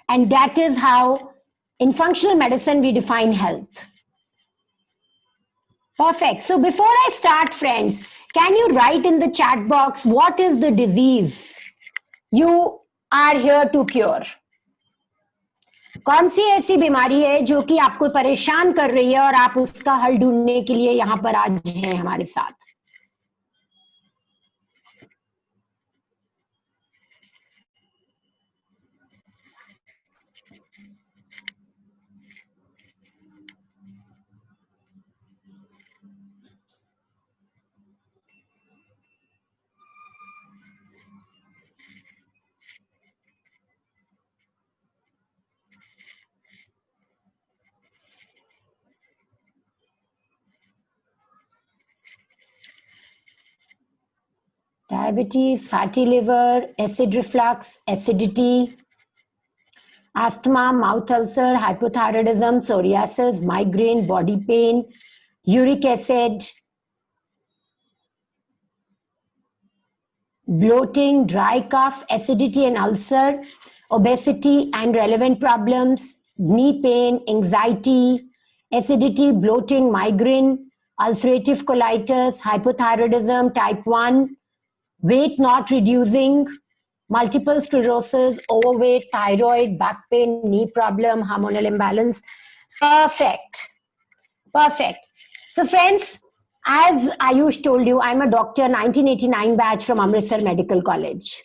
And that is how in functional medicine we define health. Perfect. So before I start, friends, can you write in the chat box what is the disease you are here to cure? कौन सी ऐसी बीमारी है जो कि आपको परेशान कर रही है और आप उसका हल ढूंढने के लिए यहाँ पर आज हैं हमारे साथ? Diabetes, fatty liver, acid reflux, acidity, asthma, mouth ulcer, hypothyroidism, psoriasis, migraine, body pain, uric acid, bloating, dry cough, acidity and ulcer, obesity and relevant problems, knee pain, anxiety, acidity, bloating, migraine, ulcerative colitis, hypothyroidism, type 1, weight not reducing, multiple sclerosis, overweight, thyroid, back pain, knee problem, hormonal imbalance. Perfect. Perfect. So friends, as Ayush told you, I'm a doctor, 1989 batch from Amritsar Medical College.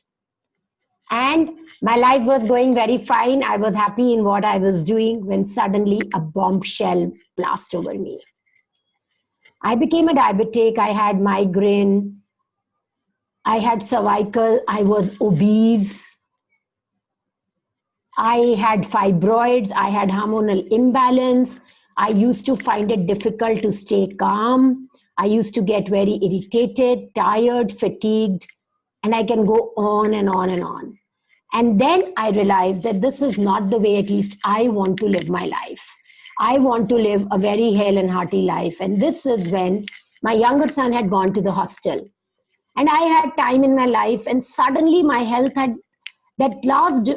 And my life was going very fine. I was happy in what I was doing when suddenly a bombshell blast over me. I became a diabetic. I had migraine. I had cervical. I was obese. I had fibroids. I had hormonal imbalance. I used to find it difficult to stay calm. I used to get very irritated, tired, fatigued, and I can go on and on and on. And then I realized that this is not the way at least I want to live my life. I want to live a very hale and hearty life. And this is when my younger son had gone to the hostel. And I had time in my life, and suddenly my health had that last,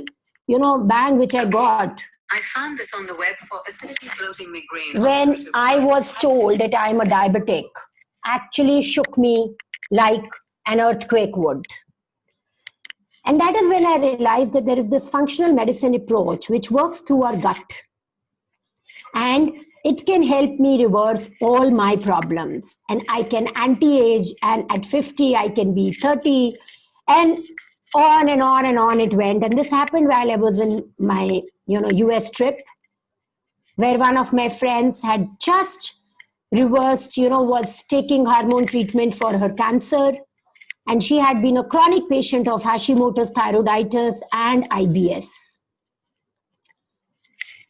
bang which I got. I found this on the web for acidity, bloating, migraine. When I was told that I'm a diabetic, actually shook me like an earthquake would. And that is when I realized that there is this functional medicine approach which works through our gut. And it can help me reverse all my problems. And I can anti-age, and at 50, I can be 30. And on and on and on it went. And this happened while I was in my, US trip, where one of my friends had just reversed, was taking hormone treatment for her cancer. And she had been a chronic patient of Hashimoto's thyroiditis and IBS.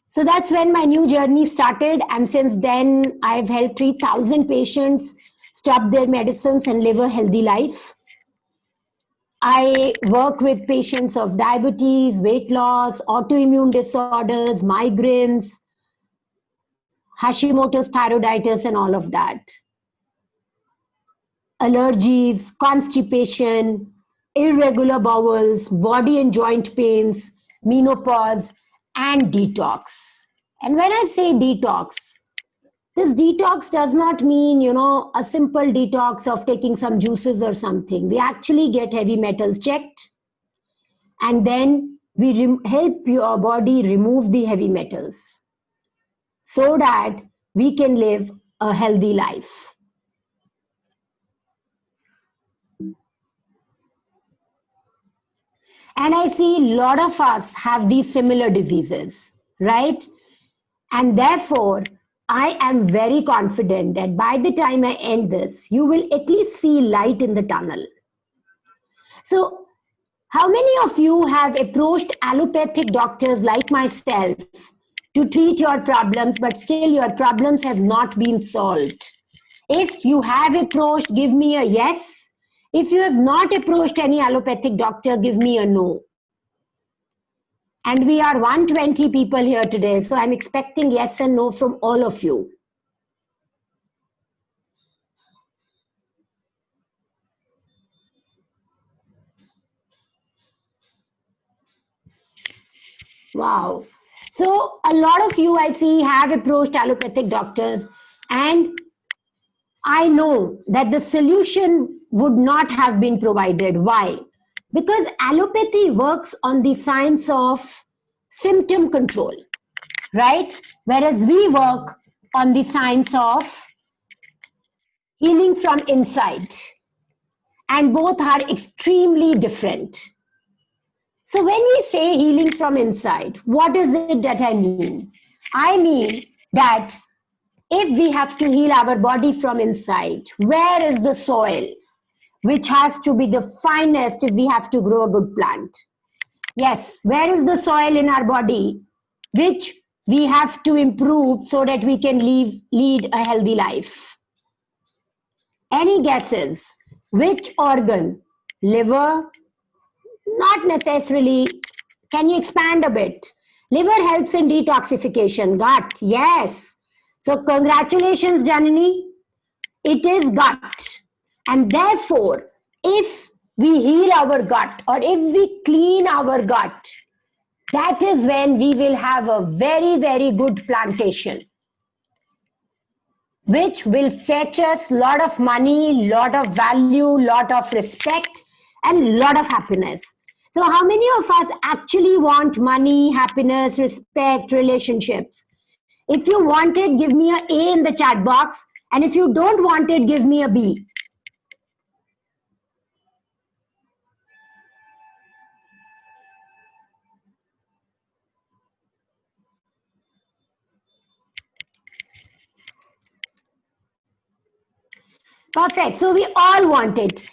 So that's when my new journey started. And since then, I've helped 3,000 patients stop their medicines and live a healthy life. I work with patients of diabetes, weight loss, autoimmune disorders, migraines, Hashimoto's thyroiditis, and all of that. Allergies, constipation, irregular bowels, body and joint pains, menopause, and detox. And when I say detox, this detox does not mean, a simple detox of taking some juices or something. We actually get heavy metals checked, and then we help your body remove the heavy metals so that we can live a healthy life. And I see a lot of us have these similar diseases, right? And therefore, I am very confident that by the time I end this, you will at least see light in the tunnel. So, how many of you have approached allopathic doctors like myself to treat your problems, but still your problems have not been solved? If you have approached, give me a yes. If you have not approached any allopathic doctor, give me a no. And we are 120 people here today, so I'm expecting yes and no from all of you. Wow. So a lot of you I see have approached allopathic doctors, and I know that the solution would not have been provided. Why? Because allopathy works on the science of symptom control, right? Whereas we work on the science of healing from inside, and both are extremely different. So when we say healing from inside, what is it that I mean? I mean that if we have to heal our body from inside, where is the soil which has to be the finest if we have to grow a good plant? Yes, where is the soil in our body which we have to improve so that we can lead a healthy life? Any guesses? Which organ? Liver? Not necessarily. Can you expand a bit? Liver helps in detoxification. Gut, yes. So congratulations, Janani. It is gut. And therefore, if we heal our gut or if we clean our gut, that is when we will have a very, very good plantation, which will fetch us a lot of money, lot of value, lot of respect, and lot of happiness. So how many of us actually want money, happiness, respect, relationships? If you want it, give me an A in the chat box. And if you don't want it, give me a B. Perfect. So we all want it.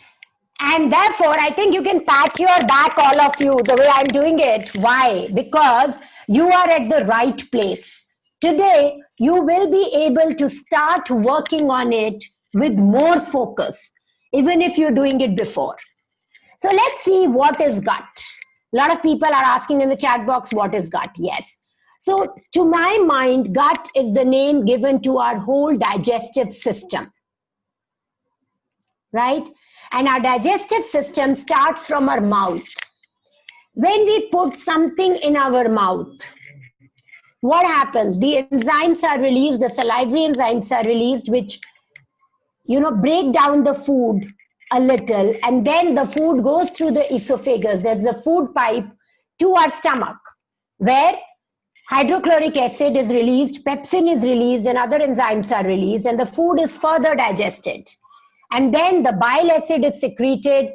And therefore, I think you can pat your back, all of you, the way I'm doing it. Why? Because you are at the right place. Today, you will be able to start working on it with more focus, even if you're doing it before. So let's see what is gut. A lot of people are asking in the chat box, what is gut? Yes. So to my mind, gut is the name given to our whole digestive system, right? And our digestive system starts from our mouth. When we put something in our mouth, what happens? The enzymes are released, the salivary enzymes are released, which, break down the food a little, and then the food goes through the esophagus. That's the food pipe to our stomach, where hydrochloric acid is released, pepsin is released, and other enzymes are released, and the food is further digested. And then the bile acid is secreted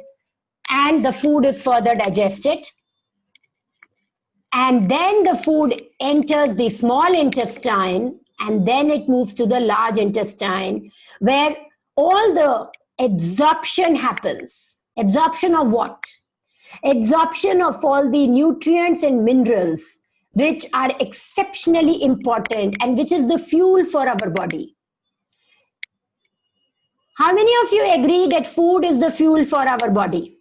and the food is further digested. And then the food enters the small intestine and then it moves to the large intestine, where all the absorption happens. Absorption of what? Absorption of all the nutrients and minerals which are exceptionally important and which is the fuel for our body. How many of you agree that food is the fuel for our body?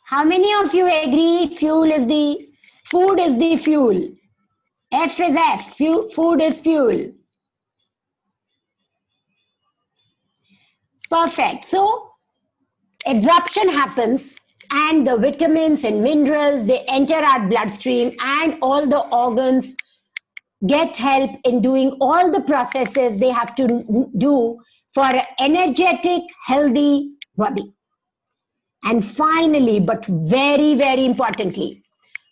How many of you agree food is the fuel? F is F, food is fuel. Perfect. So absorption happens and the vitamins and minerals, they enter our bloodstream and all the organs get help in doing all the processes they have to do for an energetic, healthy body. And finally, but very, very importantly,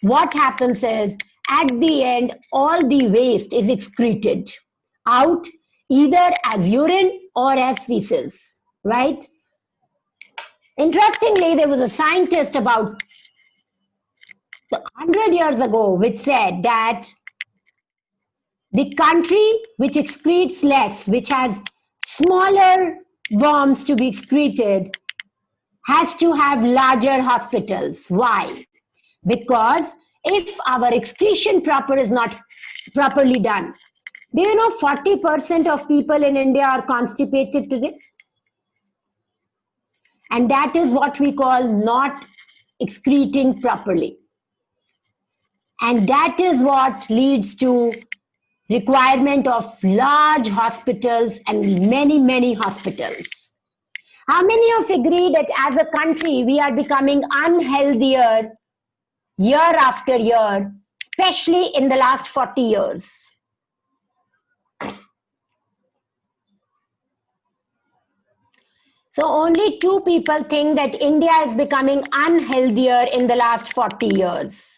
what happens is at the end, all the waste is excreted out either as urine or as feces, right? Interestingly, there was a scientist about 100 years ago which said that the country which excretes less, which has smaller worms to be excreted, has to have larger hospitals. Why? Because if our excretion is not properly done, do you know 40% of people in India are constipated today? And that is what we call not excreting properly. And that is what leads to requirement of large hospitals and many, many hospitals. How many of you agree that as a country we are becoming unhealthier year after year, especially in the last 40 years? So only 2 people think that India is becoming unhealthier in the last 40 years.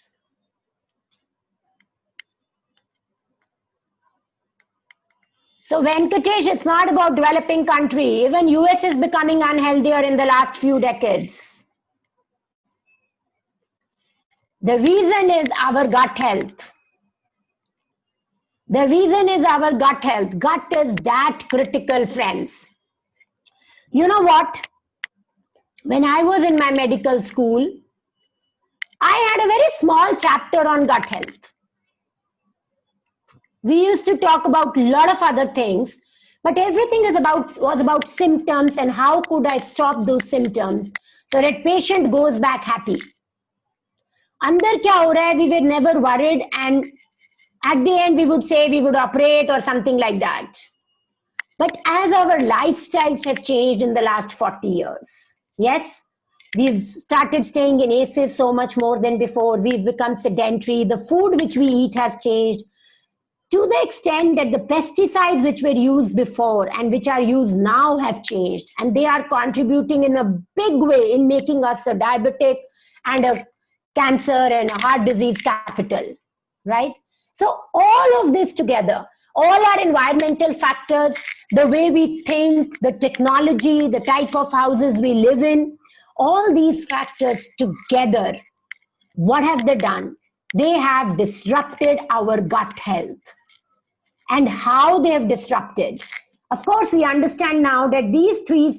So Venkatesh, it's not about developing country. Even US is becoming unhealthier in the last few decades. The reason is our gut health. The reason is our gut health. Gut is that critical, friends. You know what? When I was in my medical school, I had a very small chapter on gut health. We used to talk about a lot of other things, but everything was about symptoms and how could I stop those symptoms so that patient goes back happy. Andar kya ho raha hai, we were never worried, and at the end we would say we would operate or something like that. But as our lifestyles have changed in the last 40 years, yes, we've started staying in ACEs so much more than before. We've become sedentary. The food which we eat has changed to the extent that the pesticides which were used before and which are used now have changed. And they are contributing in a big way in making us a diabetic and a cancer and a heart disease capital, right? So all of this together, all our environmental factors, the way we think, the technology, the type of houses we live in, all these factors together, what have they done? They have disrupted our gut health. And how they have disrupted. Of course, we understand now that these 3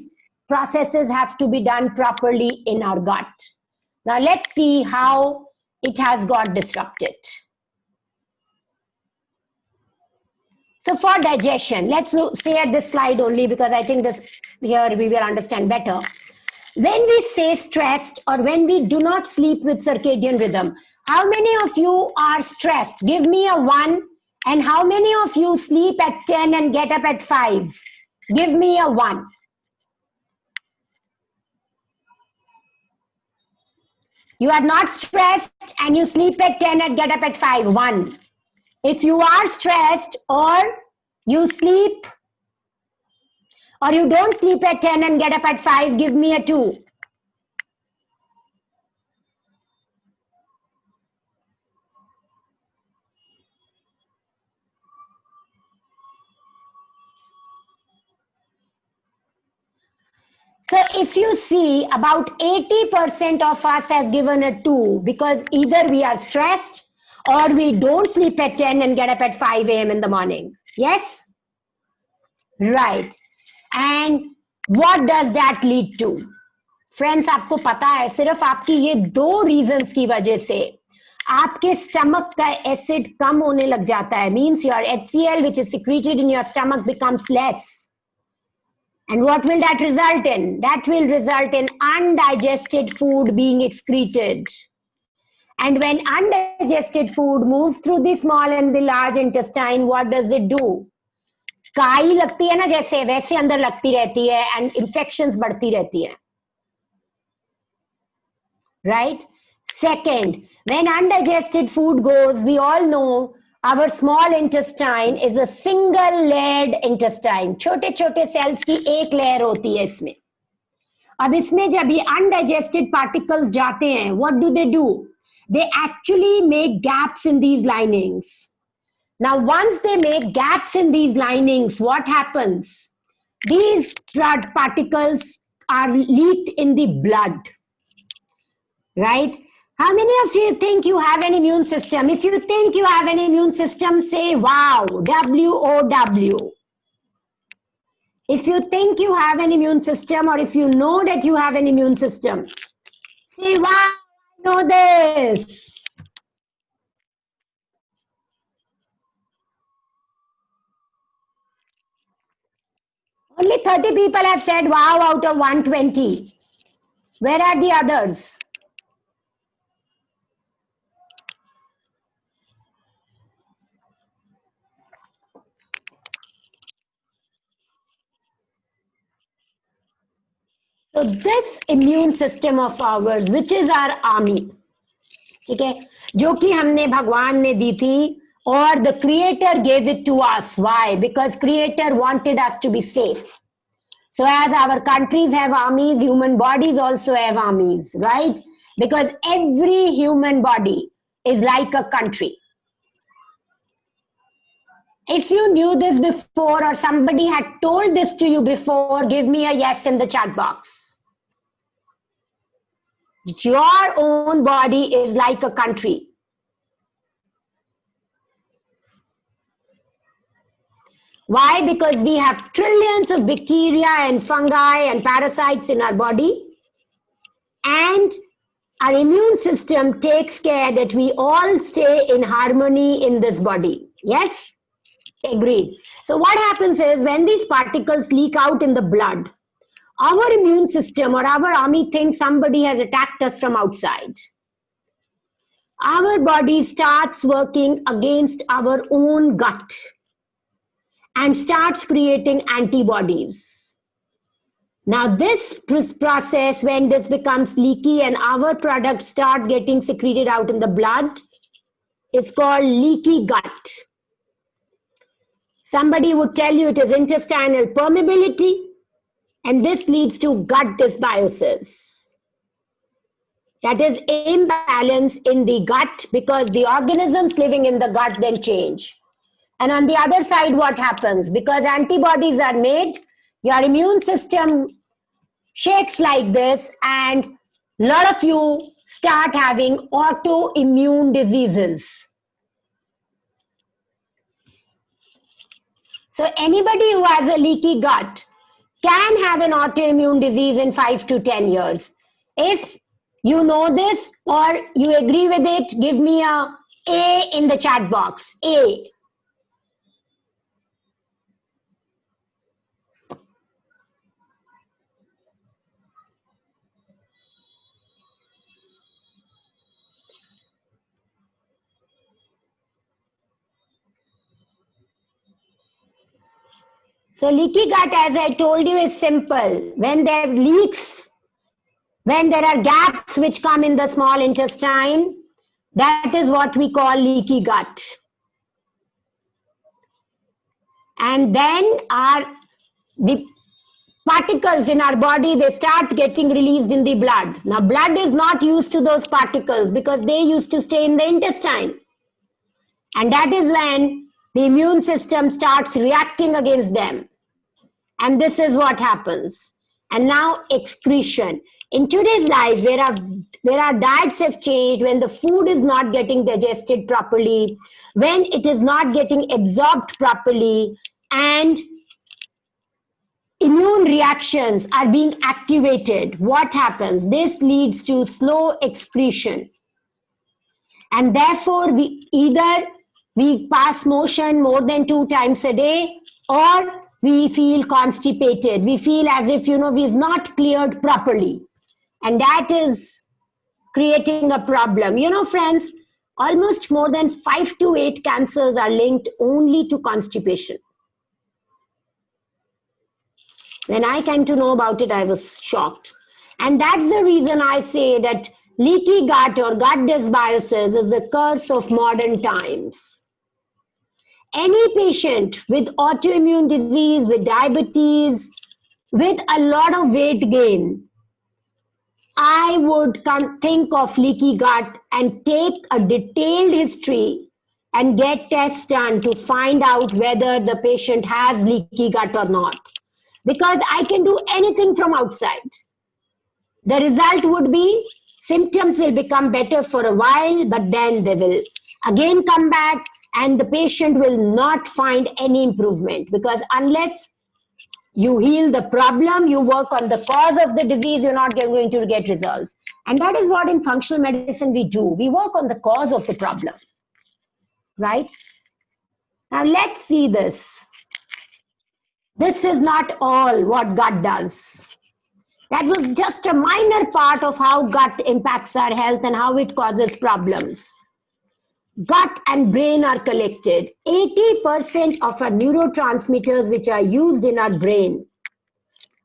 processes have to be done properly in our gut. Now let's see how it has got disrupted. So for digestion, let's stay at this slide only because I think this here we will understand better. When we say stressed or when we do not sleep with circadian rhythm, how many of you are stressed? Give me a 1. And how many of you sleep at 10 and get up at 5? Give me a 1. You are not stressed and you sleep at 10 and get up at 5. 1. If you are stressed or you sleep or you don't sleep at 10 and get up at 5, give me a 2. So if you see, about 80% of us has given a 2 because either we are stressed or we don't sleep at 10 and get up at 5 a.m. in the morning. Yes? Right. And what does that lead to? Friends, आपको पता है सिर्फ आपकी ये 2 reasons की वजह से आपके stomach का acid कम होने लग जाता है. Means your HCl which is secreted in your stomach becomes less. And what will that result in? That will result in undigested food being excreted. And when undigested food moves through the small and the large intestine, what does it do? काई लगती है ना जैसे वैसे अंदर लगती रहती है and infections बढ़ती रहती है. Right? Second, when undigested food goes, we all know our small intestine is a single layered intestine. छोटे छोटे cells की एक layer होती है इसमें. अब इसमें जब ये undigested particles जाते हैं, what do? They actually make gaps in these linings. Now, once they make gaps in these linings, what happens? These blood particles are leaked in the blood. Right? How many of you think you have an immune system? If you think you have an immune system, say wow, W-O-W. If you think you have an immune system or if you know that you have an immune system, say wow, I know this. Only 30 people have said wow out of 120. Where are the others? So this immune system of ours, which is our army, ठीक है, जो कि हमने भगवान ने दी थी, or the creator gave it to us. Why? Because creator wanted us to be safe. So as our countries have armies, human bodies also have armies, right? Because every human body is like a country. If you knew this before or somebody had told this to you before, give me a yes in the chat box. Your own body is like a country. Why? Because we have trillions of bacteria and fungi and parasites in our body, and our immune system takes care that we all stay in harmony in this body. Yes? Agreed. So what happens is when these particles leak out in the blood, our immune system or our army thinks somebody has attacked us from outside. Our body starts working against our own gut and starts creating antibodies. Now this process, when this becomes leaky and our products start getting secreted out in the blood, is called leaky gut. Somebody would tell you it is intestinal permeability, and this leads to gut dysbiosis. That is imbalance in the gut because the organisms living in the gut then change. And on the other side, what happens? Because antibodies are made, your immune system shakes like this, and a lot of you start having autoimmune diseases. So anybody who has a leaky gut can have an autoimmune disease in 5 to 10 years. If you know this or you agree with it, give me a A in the chat box. A. So leaky gut, as I told you, is simple. When there are leaks, when there are gaps which come in the small intestine, that is what we call leaky gut. And then the particles in our body, they start getting released in the blood. Now blood is not used to those particles because they used to stay in the intestine. And that is when the immune system starts reacting against them. And this is what happens. And now excretion. In today's life, there are diets have changed when the food is not getting digested properly, when it is not getting absorbed properly, and immune reactions are being activated. What happens? This leads to slow excretion. And therefore, we pass motion more than 2 times a day, or we feel constipated. We feel as if, we've not cleared properly. And that is creating a problem. Friends, almost more than 5 to 8 cancers are linked only to constipation. When I came to know about it, I was shocked. And that's the reason I say that leaky gut or gut dysbiosis is the curse of modern times. Any patient with autoimmune disease, with diabetes, with a lot of weight gain, I would think of leaky gut and take a detailed history and get tests done to find out whether the patient has leaky gut or not. Because I can do anything from outside. The result would be symptoms will become better for a while, but then they will again come back, and the patient will not find any improvement, because unless you heal the problem, you work on the cause of the disease, you're not going to get results. And that is what in functional medicine we do. We work on the cause of the problem, right? Now let's see this. This is not all what gut does. That was just a minor part of how gut impacts our health and how it causes problems. Gut and brain are connected. 80% of our neurotransmitters which are used in our brain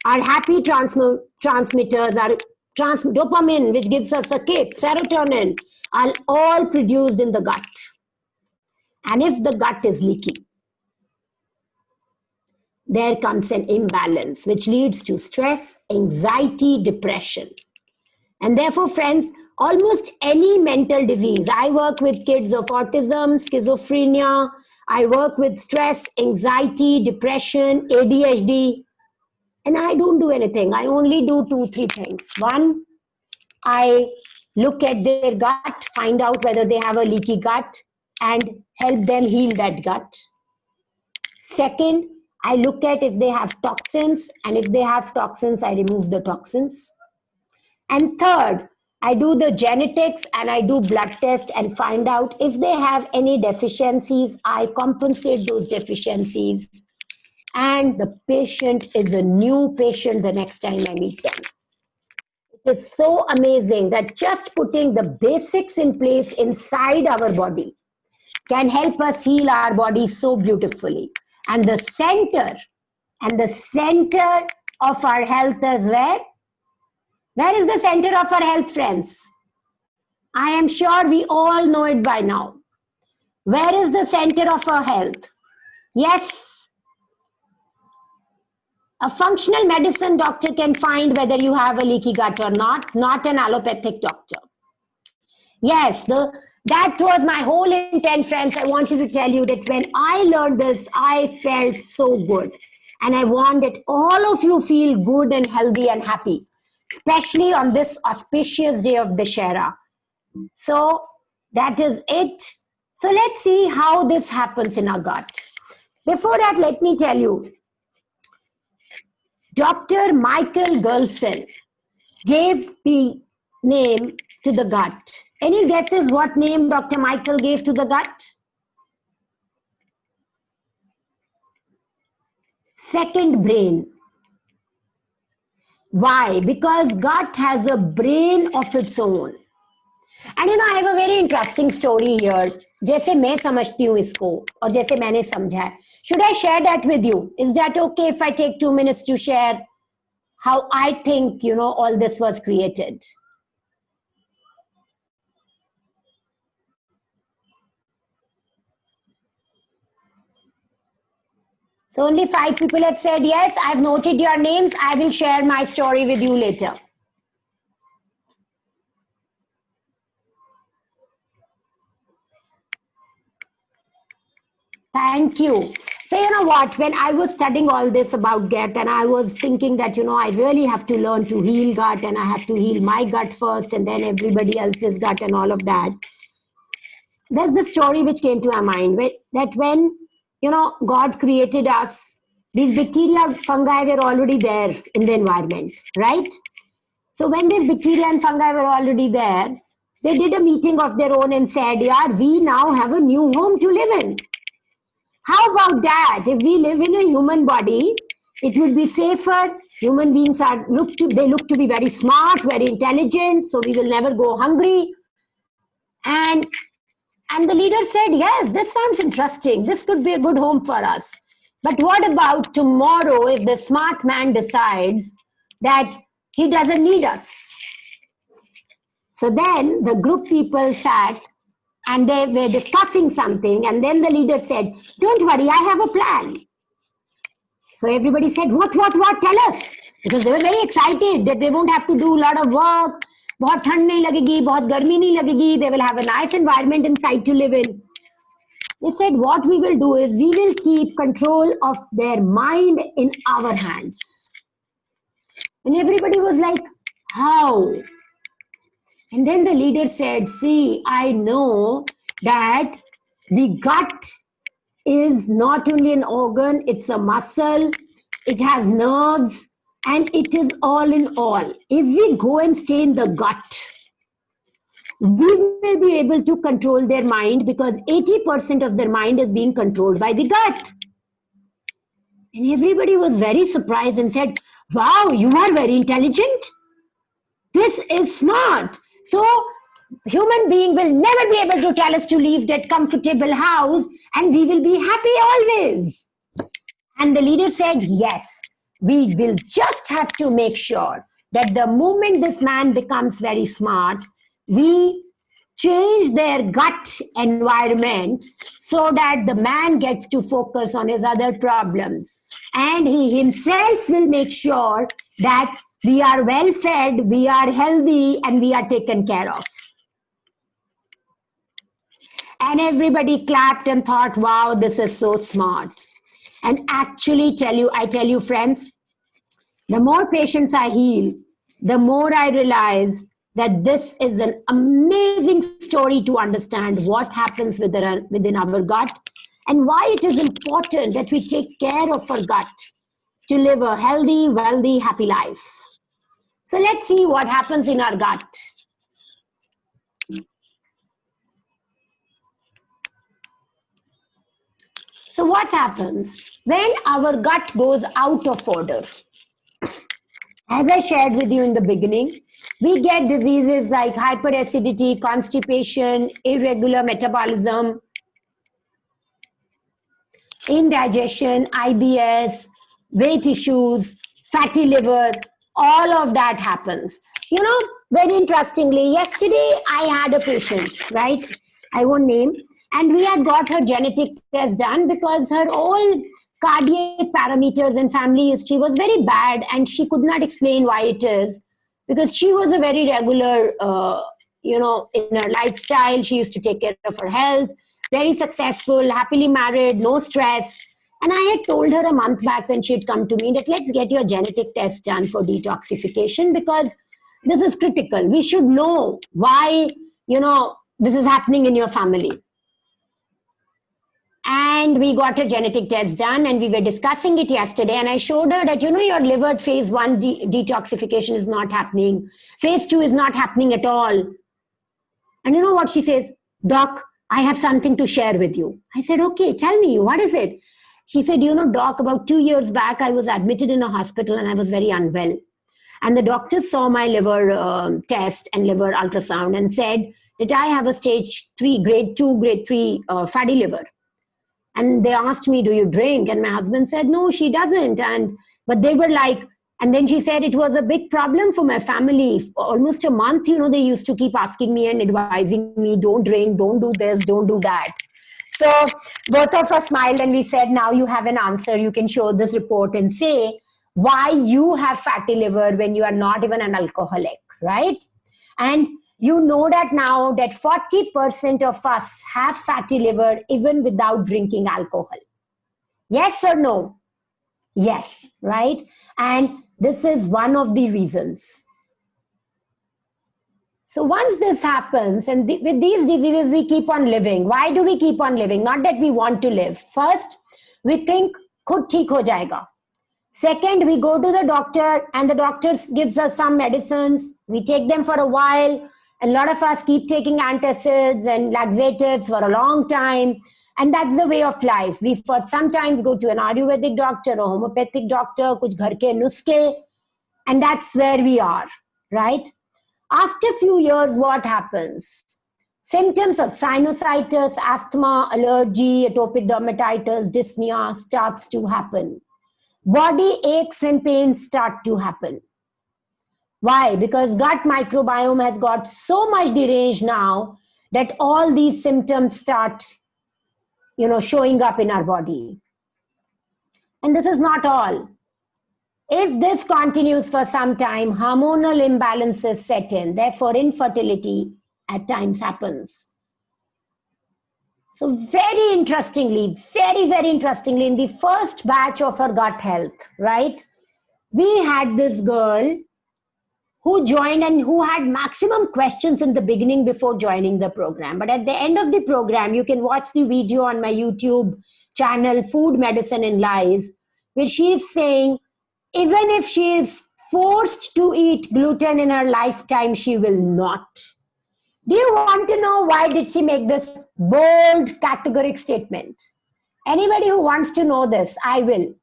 Our happy transmitters, our dopamine, which gives us a kick, serotonin, are all produced in the gut. And if the gut is leaky, there comes an imbalance, which leads to stress, anxiety, depression. And therefore, friends, almost any mental disease, I work with kids of autism, schizophrenia, I work with stress, anxiety, depression, ADHD, and I don't do anything. I only do 2-3 things. One, I look at their gut, find out whether they have a leaky gut, and help them heal that gut. Second, I look at if they have toxins, and if they have toxins, I remove the toxins. And third, I do the genetics and I do blood test and find out if they have any deficiencies. I compensate those deficiencies. And the patient is a new patient the next time I meet them. It is so amazing that just putting the basics in place inside our body can help us heal our body so beautifully. And the center of our health is where? Where is the center of our health, friends? I am sure we all know it by now. Where is the center of our health? Yes. A functional medicine doctor can find whether you have a leaky gut or not an allopathic doctor. Yes, that was my whole intent, friends. I wanted to tell you that when I learned this, I felt so good. And I want that all of you feel good and healthy and happy, especially on this auspicious day of Dussehra. So that is it. So let's see how this happens in our gut. Before that, let me tell you, Dr. Michael Gerson gave the name to the gut. Any guesses what name Dr. Michael gave to the gut? Second brain. Why? Because gut has a brain of its own. And I have a very interesting story here. जैसे मैं समझती हूँ इसको और जैसे मैंने समझा है. Should I share that with you? Is that okay if I take 2 minutes to share how I think, all this was created? So only 5 people have said yes. I've noted your names. I will share my story with you later. Thank you. So you know what, when I was studying all this about gut and I was thinking that, I really have to learn to heal gut and I have to heal my gut first and then everybody else's gut and all of that. There's the story which came to my mind that when, God created us, these bacteria, fungi were already there in the environment, right? So when these bacteria and fungi were already there, they did a meeting of their own and said, yeah, we now have a new home to live in. How about that? If we live in a human body, it would be safer. Human beings look to be very smart, very intelligent, so we will never go hungry. And the leader said, yes, this sounds interesting. This could be a good home for us. But what about tomorrow if the smart man decides that he doesn't need us? So then the group people sat and they were discussing something, and then the leader said, don't worry, I have a plan. So everybody said, what, tell us. Because they were very excited that they won't have to do a lot of work. बहुत ठंड नहीं लगेगी, बहुत गर्मी नहीं लगेगी. They will have a nice environment inside to live in. They said, what we will do is we will keep control of their mind in our hands. And everybody was like, how? And then the leader said, see, I know that the gut is not only an organ, it's a muscle, it has nerves, and it is all in all. If we go and stay in the gut, we will be able to control their mind because 80% of their mind is being controlled by the gut. And everybody was very surprised and said, wow, you are very intelligent. This is smart. So human being will never be able to tell us to leave that comfortable house and we will be happy always. And the leader said, yes, We will just have to make sure that the moment this man becomes very smart, we change their gut environment so that the man gets to focus on his other problems. And he himself will make sure that we are well fed, we are healthy, and we are taken care of. And everybody clapped and thought, wow, this is so smart. And actually, I tell you, friends, the more patients I heal, the more I realize that this is an amazing story to understand what happens within our gut and why it is important that we take care of our gut to live a healthy, wealthy, happy life. So let's see what happens in our gut. So what happens when our gut goes out of order? As I shared with you in the beginning, we get diseases like hyperacidity, constipation, irregular metabolism, indigestion, IBS, weight issues, fatty liver, all of that happens. You know, very interestingly, yesterday I had a patient, right? I won't name, and we had got her genetic test done because her all cardiac parameters and family history was very bad, and she could not explain why it is because she was a very regular, in her lifestyle. She used to take care of her health, very successful, happily married, no stress. And I had told her a month back when she had come to me that let's get your genetic test done for detoxification because this is critical. We should know why, this is happening in your family. And we got her genetic test done and we were discussing it yesterday, and I showed her that your liver phase 1 detoxification is not happening, phase 2 is not happening at all. And you know what she says? Doc, I have something to share with you. I said, okay, tell me, what is it? She said, doc, about 2 years back I was admitted in a hospital and I was very unwell, and the doctors saw my liver test and liver ultrasound and said that I have a stage 3 grade 2 grade 3 fatty liver. And they asked me, do you drink? And my husband said, no, she doesn't. But they were like, and then she said, it was a big problem for my family. For almost a month, they used to keep asking me and advising me, don't drink, don't do this, don't do that. So both of us smiled and we said, now you have an answer. You can show this report and say why you have fatty liver when you are not even an alcoholic, right? And you know that now that 40% of us have fatty liver even without drinking alcohol. Yes or no? Yes, right? And this is one of the reasons. So once this happens, and with these diseases, we keep on living. Why do we keep on living? Not that we want to live. First, we think, khud theek ho jayega. Second, we go to the doctor and the doctor gives us some medicines. We take them for a while. A lot of us keep taking antacids and laxatives for a long time. And that's the way of life. We sometimes go to an Ayurvedic doctor or homeopathic doctor, kuch ghar ke nuske, and that's where we are, right? After a few years, what happens? Symptoms of sinusitis, asthma, allergy, atopic dermatitis, dyspnea starts to happen. Body aches and pains start to happen. Why? Because gut microbiome has got so much deranged now that all these symptoms start, showing up in our body. And this is not all. If this continues for some time, hormonal imbalances set in. Therefore, infertility at times happens. So very interestingly, very, very interestingly, in the first batch of our gut health, right, we had this girl who joined and who had maximum questions in the beginning before joining the program. But at the end of the program, you can watch the video on my YouTube channel, Food, Medicine and Lies, where she is saying, even if she is forced to eat gluten in her lifetime, she will not. Do you want to know why did she make this bold, categoric statement? Anybody who wants to know this, I will.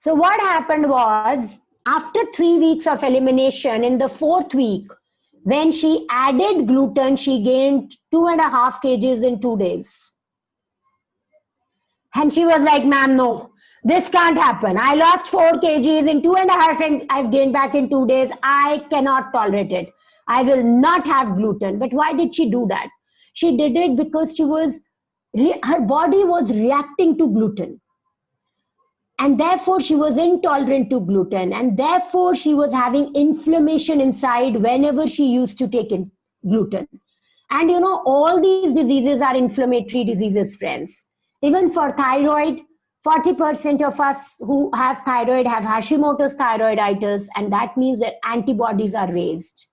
So what happened was, after 3 weeks of elimination, in the 4th week, when she added gluten, she gained 2.5 kgs in 2 days. And she was like, ma'am, no, this can't happen. I lost 4 kgs in 2.5 and I've gained back in 2 days. I cannot tolerate it. I will not have gluten. But why did she do that? She did it because her body was reacting to gluten. And therefore, she was intolerant to gluten. And therefore, she was having inflammation inside whenever she used to take in gluten. And you know, all these diseases are inflammatory diseases, friends. Even for thyroid, 40% of us who have thyroid have Hashimoto's thyroiditis, and that means that antibodies are raised.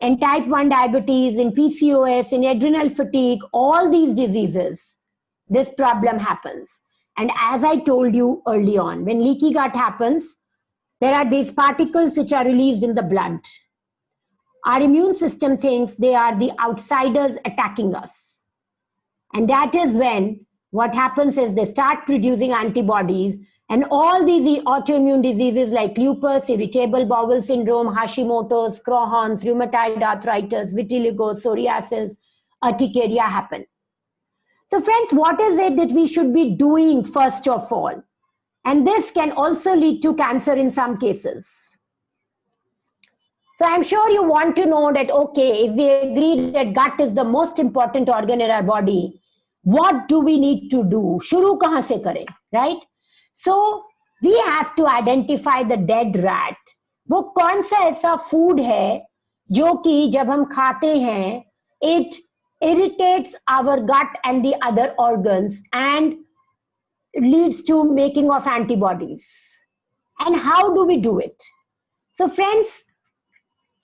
In type 1 diabetes, in PCOS, in adrenal fatigue, all these diseases, this problem happens. And as I told you early on, when leaky gut happens, there are these particles which are released in the blood. Our immune system thinks they are the outsiders attacking us. And that is when what happens is they start producing antibodies, and all these autoimmune diseases like lupus, irritable bowel syndrome, Hashimoto's, Crohn's, rheumatoid arthritis, vitiligo, psoriasis, urticaria happen. So friends, what is it that we should be doing first of all? And this can also lead to cancer in some cases. So I'm sure you want to know that, okay, if we agree that gut is the most important organ in our body, what do we need to do? Shuru kahan se kare, right? So we have to identify the dead rat. वो कौन सा ऐसा food है जो कि जब हम खाते हैं, it irritates our gut and the other organs and leads to making of antibodies. And how do we do it? So friends,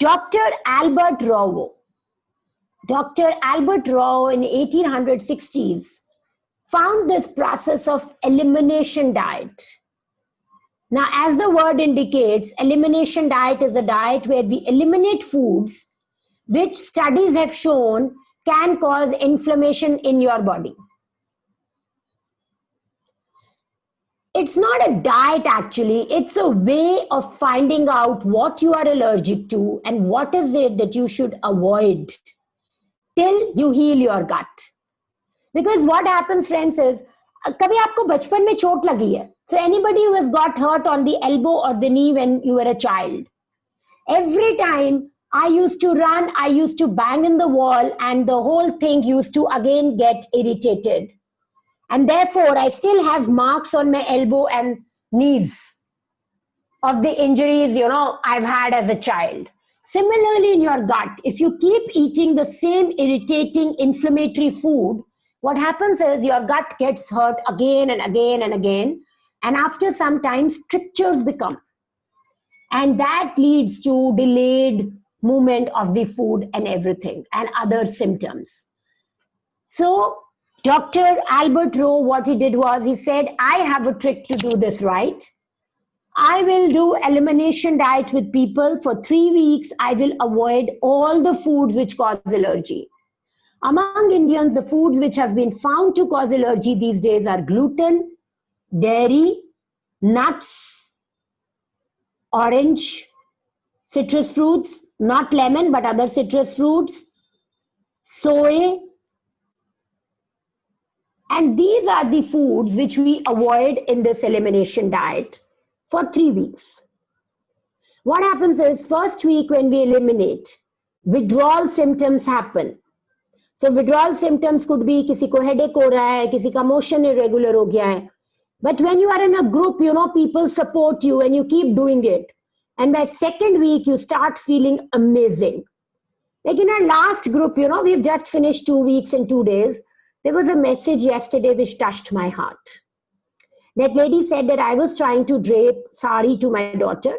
Dr. Albert Rowe in 1860s found this process of elimination diet. Now, as the word indicates, elimination diet is a diet where we eliminate foods which studies have shown can cause inflammation in your body. It's not a diet actually, it's a way of finding out what you are allergic to and what is it that you should avoid till you heal your gut. Because what happens, friends, is कभी आपको बचपन में चोट लगी है. So anybody who has got hurt on the elbow or the knee when you were a child, every time I used to run, I used to bang in the wall, and the whole thing used to again get irritated. And therefore, I still have marks on my elbow and knees of the injuries, I've had as a child. Similarly, in your gut, if you keep eating the same irritating, inflammatory food, what happens is your gut gets hurt again and again and again. And after some time, strictures become. And that leads to delayed movement of the food and everything and other symptoms. So Dr. Albert Rowe, what he did was he said, I have a trick to do this right. I will do elimination diet with people for 3 weeks. I will avoid all the foods which cause allergy. Among Indians, the foods which have been found to cause allergy these days are gluten, dairy, nuts, orange, citrus fruits, not lemon, but other citrus fruits, soy. And these are the foods which we avoid in this elimination diet for 3 weeks. What happens is, first week when we eliminate, withdrawal symptoms happen. So withdrawal symptoms could be किसी को headache हो रहा है, किसी का motion irregular हो गया है. But when you are in a group, people support you and you keep doing it. And by second week, you start feeling amazing. Like in our last group, we've just finished 2 weeks and 2 days. There was a message yesterday which touched my heart. That lady said that I was trying to drape sari to my daughter.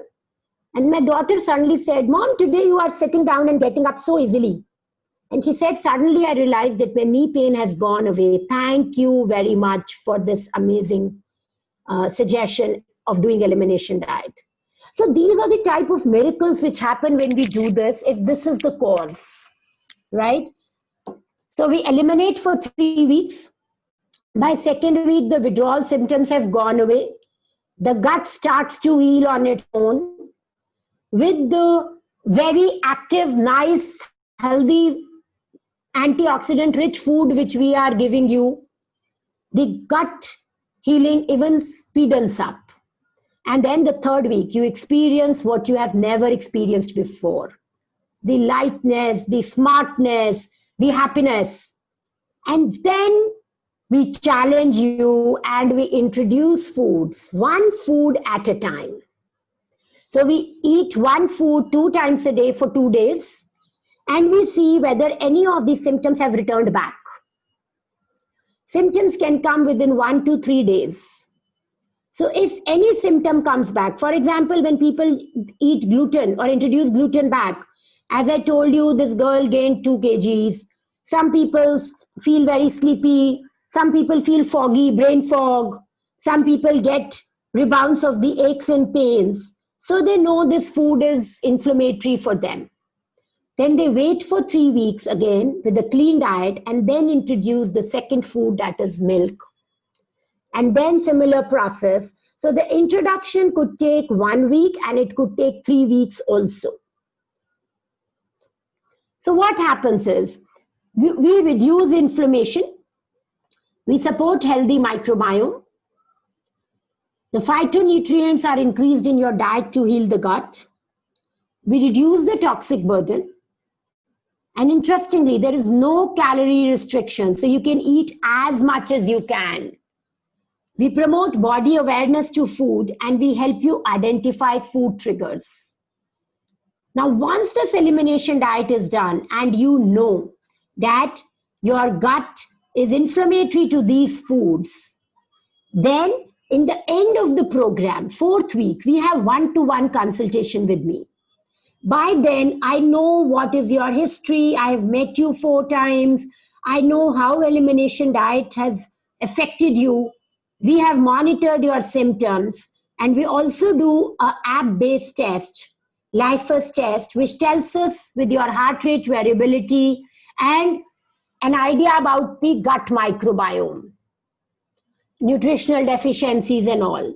And my daughter suddenly said, Mom, today you are sitting down and getting up so easily. And she said, suddenly I realized that my knee pain has gone away. Thank you very much for this amazing suggestion of doing elimination diet. So these are the type of miracles which happen when we do this, if this is the cause, right? So we eliminate for 3 weeks. By second week, the withdrawal symptoms have gone away. the gut starts to heal on its own with the very active, nice, healthy, antioxidant rich food which we are giving you. The gut healing even speeds up. And then the third week, you experience what you have never experienced before. The lightness, the smartness, the happiness. And then we challenge you and we introduce foods, one food at a time. So we eat one food 2 times a day for 2 days, and we see whether any of these symptoms have returned back. Symptoms can come within 1 to 3 days. So if any symptom comes back, for example, when people eat gluten or introduce gluten back, as I told you, this girl gained 2 kgs. Some people feel very sleepy. Some people feel foggy, brain fog. Some people get rebounds of the aches and pains. So they know this food is inflammatory for them. Then they wait for 3 weeks again with a clean diet and then introduce the second food, that is milk. And then similar process. So the introduction could take 1 week and it could take 3 weeks also. So what happens is we reduce inflammation. We support healthy microbiome. The phytonutrients are increased in your diet to heal the gut. We reduce the toxic burden. And interestingly, there is no calorie restriction, so you can eat as much as you can. We promote body awareness to food and we help you identify food triggers. Now, once this elimination diet is done and you know that your gut is inflammatory to these foods, then in the end of the program, 4th week, we have one-to-one consultation with me. By then, I know what is your history. I have met you 4 times. I know how elimination diet has affected you. We have monitored your symptoms, and we also do an app-based test, Lifus test, which tells us with your heart rate variability and an idea about the gut microbiome, nutritional deficiencies and all.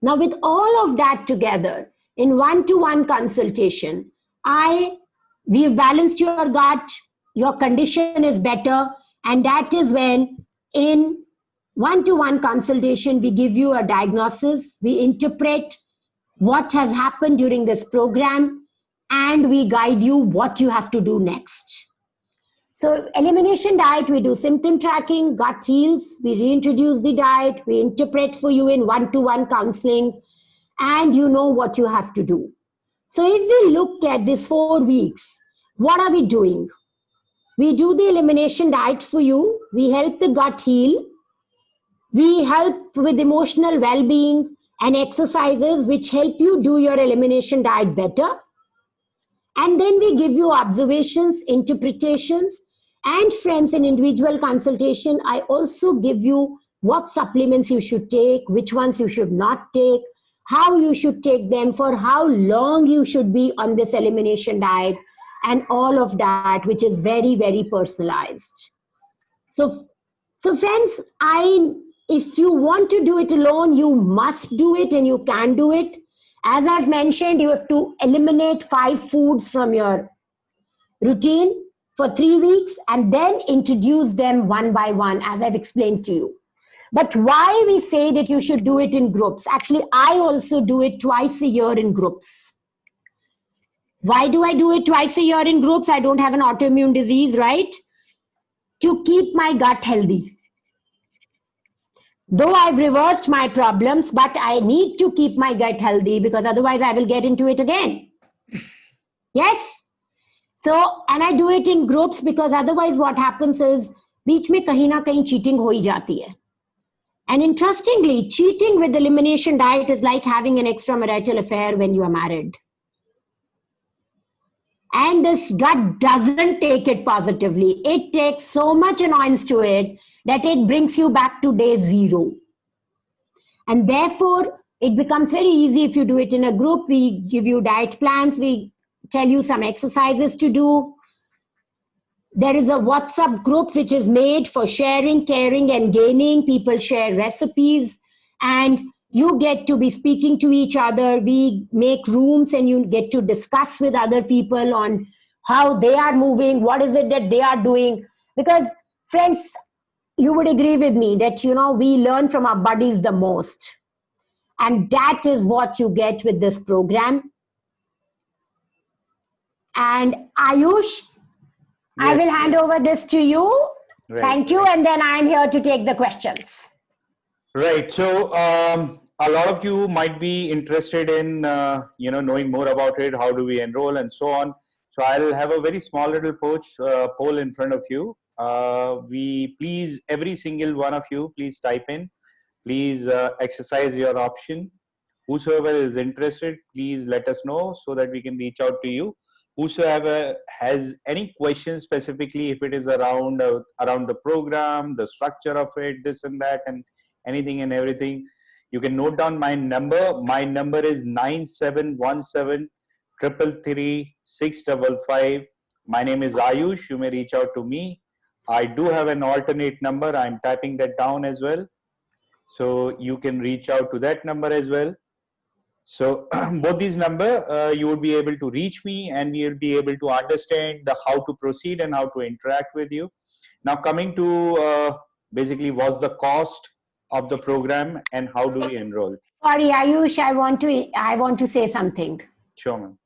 Now, with all of that together, in one-to-one consultation, we've balanced your gut, your condition is better, and that is when in one-to-one consultation, we give you a diagnosis, we interpret what has happened during this program, and we guide you what you have to do next. So elimination diet, we do symptom tracking, gut heals, we reintroduce the diet, we interpret for you in one-to-one counseling, and you know what you have to do. So if we look at these 4 weeks, what are we doing? We do the elimination diet for you, we help the gut heal, we help with emotional well-being and exercises which help you do your elimination diet better. And then we give you observations, interpretations, and friends in individual consultation. I also give you what supplements you should take, which ones you should not take, how you should take them, for how long you should be on this elimination diet, and all of that, which is very, very personalized. So friends, if you want to do it alone, you must do it and you can do it. As I've mentioned, you have to eliminate 5 foods from your routine for 3 weeks and then introduce them one by one, as I've explained to you. But why we say that you should do it in groups? Actually, I also do it twice a year in groups. Why do I do it twice a year in groups? I don't have an autoimmune disease, right? To keep my gut healthy. Though I've reversed my problems, but I need to keep my gut healthy because otherwise I will get into it again. Yes? So, and I do it in groups because otherwise what happens is, बीच में कहीं ना कहीं cheating हो ही जाती है. And interestingly, cheating with elimination diet is like having an extramarital affair when you are married. And this gut doesn't take it positively. It takes so much annoyance to it that it brings you back to day 0. And therefore, it becomes very easy if you do it in a group. We give you diet plans. We tell you some exercises to do. There is a WhatsApp group which is made for sharing, caring, and gaining. People share recipes. And You get to be speaking to each other. We make rooms and you get to discuss with other people on how they are moving, what is it that they are doing. Because, friends, you would agree with me that, we learn from our buddies the most. And that is what you get with this program. And Ayush, I Yes, will hand over this to you. right. Thank you. And then I'm here to take the questions. Right. So a lot of you might be interested in knowing more about it. How do we enroll and so on. So I'll have a very small little poll in front of you. We please, every single one of you, please type in. Please exercise your option. Whosoever is interested, please let us know so that we can reach out to you. Whosoever has any questions specifically, if it is around the program, the structure of it, this and that, and anything and everything, you can note down my number. My number is 9717 333 655. My name is Ayush. You may reach out to me. I do have an alternate number. I'm typing that down as well. So you can reach out to that number as well. So both these number, you would be able to reach me and we will be able to understand how to proceed and how to interact with you. Now coming to basically what's the cost of the program and how do we enroll? Sorry, Ayush, I want to say something. Sure, ma'am.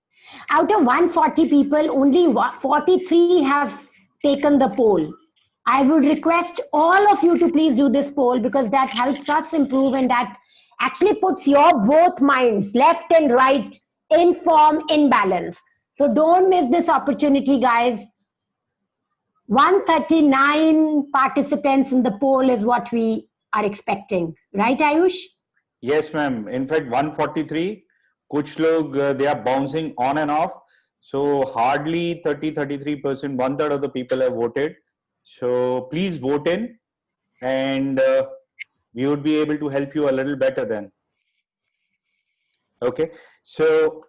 Out of 140 people, only 43 have taken the poll. I would request all of you to please do this poll because that helps us improve and that actually puts your both minds, left and right, in form, in balance. So don't miss this opportunity, guys. 139 participants in the poll is what we are expecting. Right, Ayush? Yes, ma'am. In fact, 143, kuch log, they are bouncing on and off. So hardly 33%, one third of the people have voted. So please vote in and we would be able to help you a little better then. Okay. So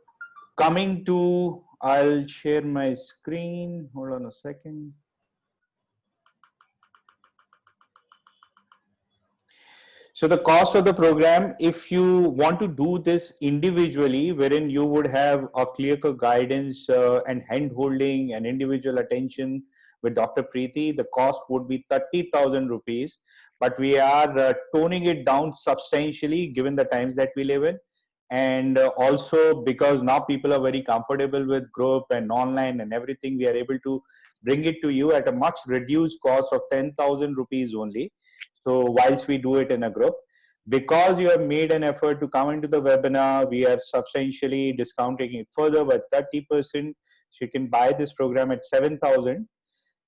coming to, I'll share my screen. Hold on a second. So the cost of the program, if you want to do this individually, wherein you would have a clear-cut guidance and hand-holding and individual attention with Dr. Preeti, the cost would be 30,000 rupees. But we are toning it down substantially given the times that we live in. And also because now people are very comfortable with group and online and everything, we are able to bring it to you at a much reduced cost of 10,000 rupees only. So whilst we do it in a group, because you have made an effort to come into the webinar, we are substantially discounting it further by 30%. So you can buy this program at 7,000.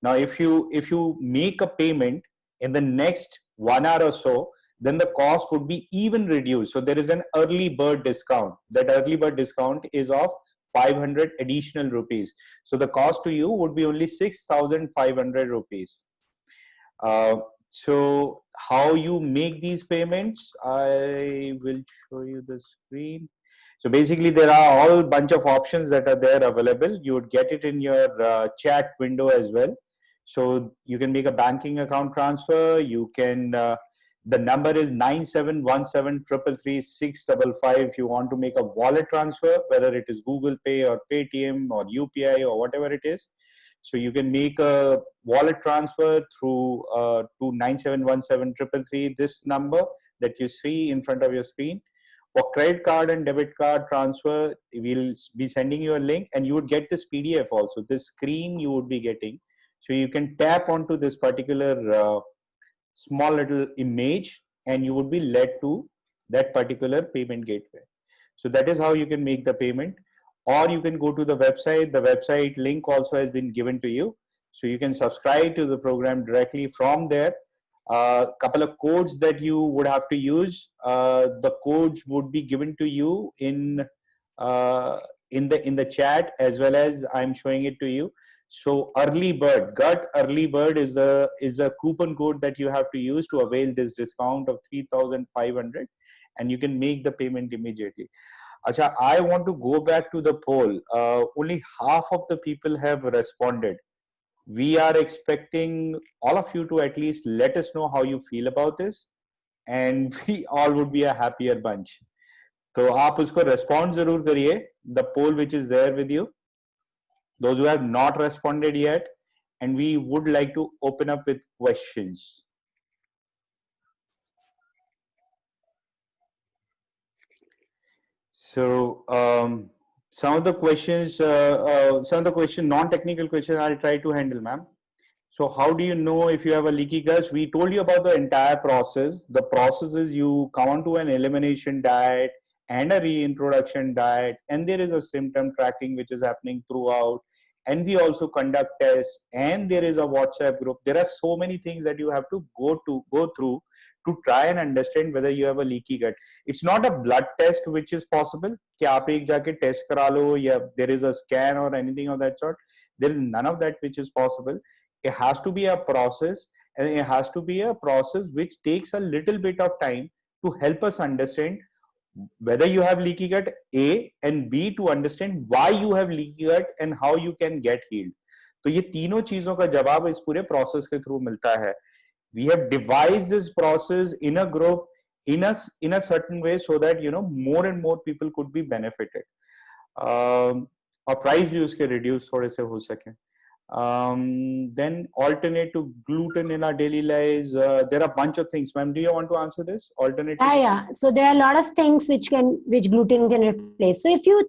Now, if you make a payment in the next 1 hour or so, then the cost would be even reduced. So there is an early bird discount. That early bird discount is of 500 additional rupees. So the cost to you would be only 6,500 rupees. So how you make these payments, I will show you the screen. So basically there are all bunch of options that are there available. You would get it in your chat window as well. So you can make a banking account transfer. You can, the number is 9717 333 655 if you want to make a wallet transfer, whether it is Google Pay or Paytm or UPI or whatever it is. So you can make a wallet transfer through to 9717 333, this number that you see in front of your screen. For credit card and debit card transfer, we'll be sending you a link and you would get this PDF also. This screen you would be getting. So you can tap onto this particular small little image and you would be led to that particular payment gateway. So that is how you can make the payment. Or you can go to the website. The website link also has been given to you. So you can subscribe to the program directly from there. Couple of codes that you would have to use. The codes would be given to you in the chat as well as I'm showing it to you. So early bird, GUT early bird is the coupon code that you have to use to avail this discount of 3,500, and you can make the payment immediately. Acha, I want to go back to the poll. Only half of the people have responded. We are expecting all of you to at least let us know how you feel about this. and we all would be a happier bunch. तो आप उसको respond जरूर करिए, the poll which is there with you, those who have not responded yet, and we would like to open up with questions. So some of the questions, non-technical questions, I'll try to handle, ma'am. So how do you know if you have a leaky gut? We told you about the entire process. The process is you come onto an elimination diet and a reintroduction diet, and there is a symptom tracking which is happening throughout. And we also conduct tests, and there is a WhatsApp group. There are so many things that you have to go through to try and understand whether you have a leaky gut. It's not a blood test which is possible. कि आप एक जाके test करा लो, या there is a scan or anything of that sort. There is none of that which is possible. It has to be a process, and it has to be a process which takes a little bit of time to help us understand whether you have leaky gut, A, and B, to understand why you have leaky gut and how you can get healed. तो ये तीनों चीजों का जवाब इस पूरे process के through मिलता है. We have devised this process in a group in a certain way so that more and more people could be benefited. और प्राइस भी उसके रिड्यूस थोड़े से हो सके. Then alternate to gluten in our daily lives. There are a bunch of things. Ma'am, do you want to answer this? Alternate. Yeah. So there are a lot of things which gluten can replace. So if you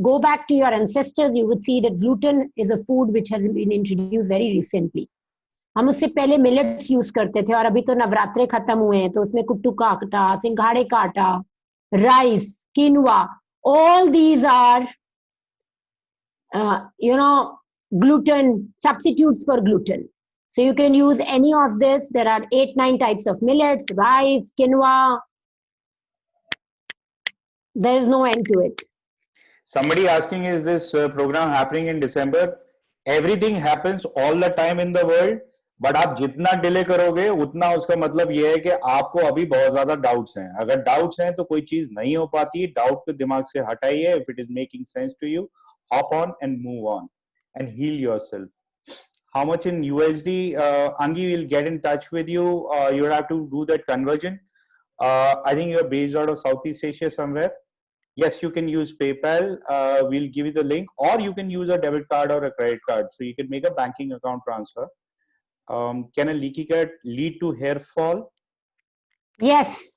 go back to your ancestors, you would see that gluten is a food which has been introduced very recently. हम उससे पहले millets use करते थे, और अभी तो नवरात्रे खत्म हुए हैं, तो उसमें कुट्टू का आटा, सिंघाड़े का आटा, rice, quinoa, all these are gluten substitutes for gluten. So you can use any of this. There are 8-9 types of millets, rice, quinoa. There is no end to it. Somebody asking, is this program happening in December? Everything happens all the time in the world, but आप जितना delay करोगे उतना उसका मतलब ये है कि आपको अभी बहुत ज्यादा डाउट्स हैं. अगर डाउट्स हैं तो कोई चीज नहीं हो पाती. डाउट को दिमाग से हटाइए. If it is making sense to you, hop on and move on and heal yourself. How much in USD? Angi will get in touch with you. You have to do that conversion. I think you're based out of Southeast Asia somewhere. Yes, you can use PayPal. We'll give you the link, or you can use a debit card or a credit card. So you can make a banking account transfer. Can a leaky gut lead to hair fall? Yes.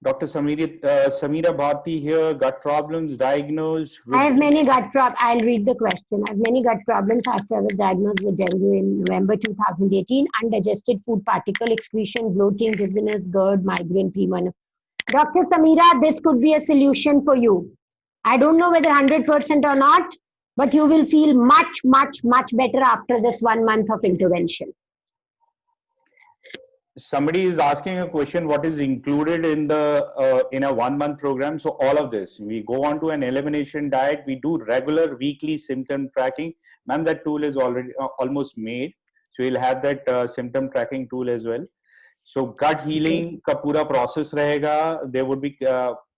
Dr. Samira Bharti here, gut problems diagnosed. I have many gut problems. I'll read the question. I have many gut problems after I was diagnosed with dengue in November 2018. Undigested food particle excretion, bloating, dizziness, GERD, migraine, premenopause. Dr. Samira, this could be a solution for you. I don't know whether 100% or not, but you will feel much, much, much better after this 1 month of intervention. Somebody is asking a question, what is included in the in a 1 month program? So all of this, we go on to an elimination diet. We do regular weekly symptom tracking. Ma'am, that tool is already almost made. So you'll have that symptom tracking tool as well. So gut healing ka pura process rahega. There would be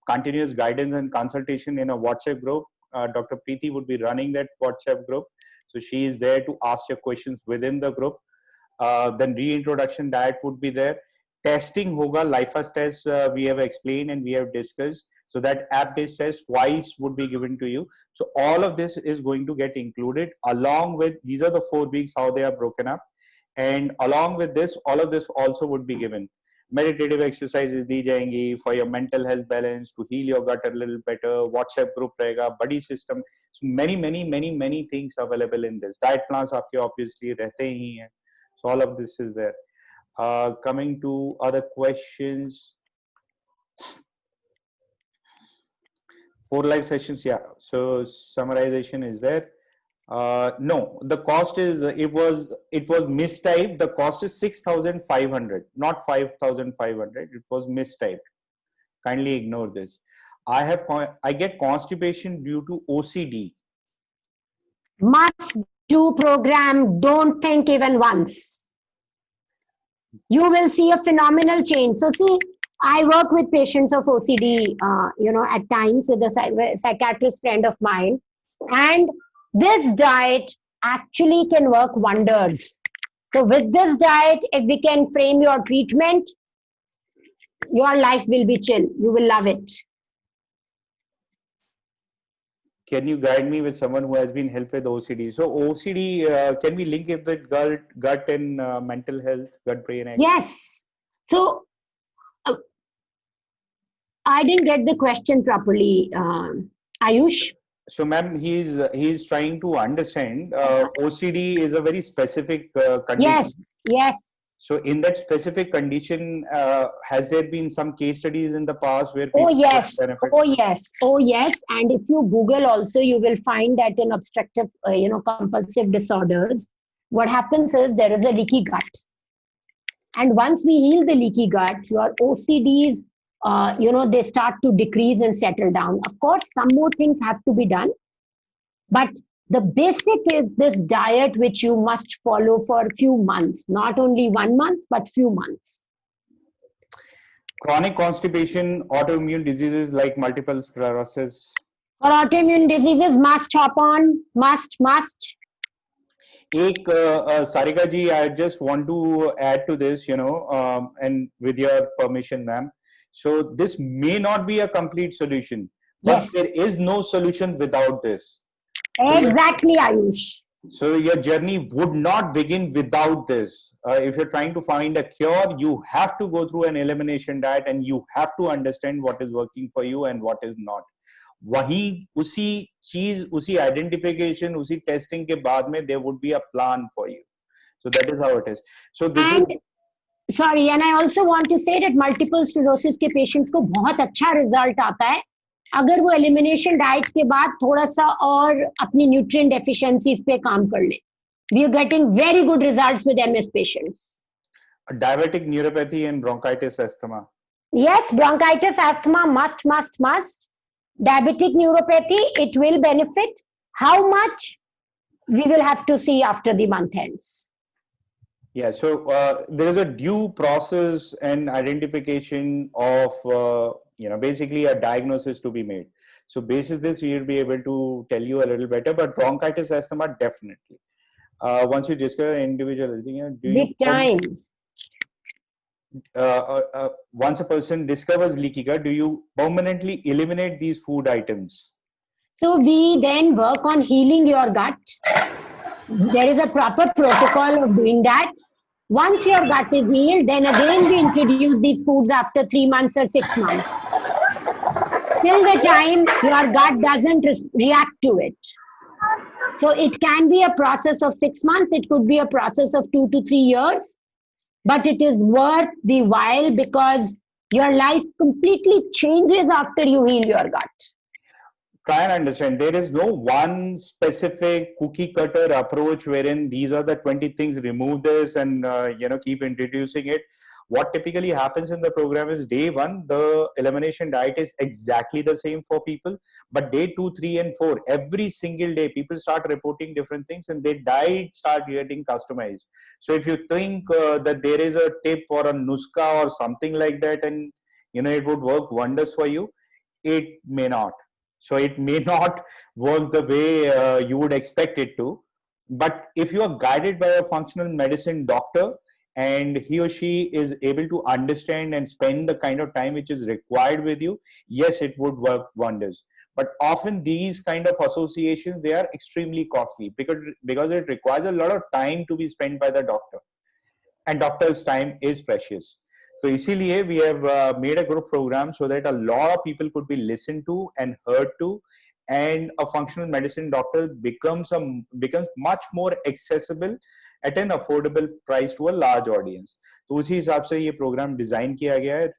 continuous guidance and consultation in a WhatsApp group. Dr. Preeti would be running that WhatsApp group. So she is there to ask your questions within the group. Then reintroduction diet would be there. Testing hoga, LIFAS test we have explained and we have discussed. So that app-based test twice would be given to you. So all of this is going to get included along with, these are the 4 weeks how they are broken up. And along with this, all of this also would be given. Meditative exercises दी जाएंगी for your mental health balance, to heal your gut a little better. WhatsApp group रहेगा, buddy system. So many things available in this. Diet plans आपके obviously रहते ही हैं. So all of this is there. Coming to other questions. 4 live sessions, yeah. So summarization is there. No, the cost is, it was mistyped. The cost is 6,500, not 5,500. It was mistyped. Kindly ignore this. I get constipation due to OCD. Must do program. Don't think even once. You will see a phenomenal change. So see, I work with patients of OCD, at times with a psychiatrist friend of mine, and this diet actually can work wonders. So with this diet, if we can frame your treatment, your life will be chill. You will love it. Can you guide me with someone who has been helped with OCD? So OCD, can we link it with gut and mental health, gut brain axis? Yes. So I didn't get the question properly, Ayush. So, ma'am, he's trying to understand. OCD is a very specific condition. Yes, yes. So, in that specific condition, has there been some case studies in the past where Oh people yes, benefit? oh yes, oh yes. And if you Google also, you will find that in obstructive, compulsive disorders, what happens is there is a leaky gut. And once we heal the leaky gut, your OCDs, they start to decrease and settle down. Of course, some more things have to be done. But the basic is this diet, which you must follow for a few months, not only 1 month, but few months. Chronic constipation, autoimmune diseases like multiple sclerosis. For autoimmune diseases, must hop on, must. Sarika ji, I just want to add to this, and with your permission, ma'am. So this may not be a complete solution, but Yes. there is no solution without this. Exactly, Ayush. So your journey would not begin without this. If you're trying to find a cure, you have to go through an elimination diet, and you have to understand what is working for you and what is not. वहीं उसी चीज उसी identification उसी testing के बाद में there would be a plan for you. So that is how it is. So this And is sorry, and I also want to say that multiple sclerosis के patients को बहुत अच्छा result आता है अगर वो elimination diet के बाद थोड़ा सा और अपनी nutrient deficiencies पे काम कर ले. We are getting very good results with MS patients. diabetic neuropathy and bronchitis asthma. Yes, bronchitis, asthma, must. Diabetic neuropathy, it will benefit. How much? We will have to see after the month ends. Yeah, so there is a due process and identification of, basically a diagnosis to be made. So basis this, we will be able to tell you a little better, but bronchitis asthma, definitely. Once you discover individual, Big time. Once a person discovers leaky gut, do you permanently eliminate these food items? So we then work on healing your gut. There is a proper protocol of doing that. Once your gut is healed, then again we introduce these foods after 3 months or 6 months. Till the time your gut doesn't react to it. So it can be a process of 6 months. It could be a process of 2 to 3 years. But it is worth the while because your life completely changes after you heal your gut. Try and understand, there is no one specific cookie cutter approach wherein these are the 20 things, remove this and keep introducing it. What typically happens in the program is day 1, the elimination diet is exactly the same for people, but day 2, 3 and 4, every single day people start reporting different things and their diet start getting customized. So if you think that there is a tip or a nuska or something like that and it would work wonders for you, it may not. So it may not work the way you would expect it to. But if you are guided by a functional medicine doctor and he or she is able to understand and spend the kind of time which is required with you, yes, it would work wonders. But often these kind of associations, they are extremely costly because it requires a lot of time to be spent by the doctor. And doctor's time is precious. So इसीलिए we have made a group program so that a lot of people could be listened to and heard to, and a functional medicine doctor becomes much more accessible at an affordable price to a large audience. तो उसी हिसाब से ये program design किया गया है.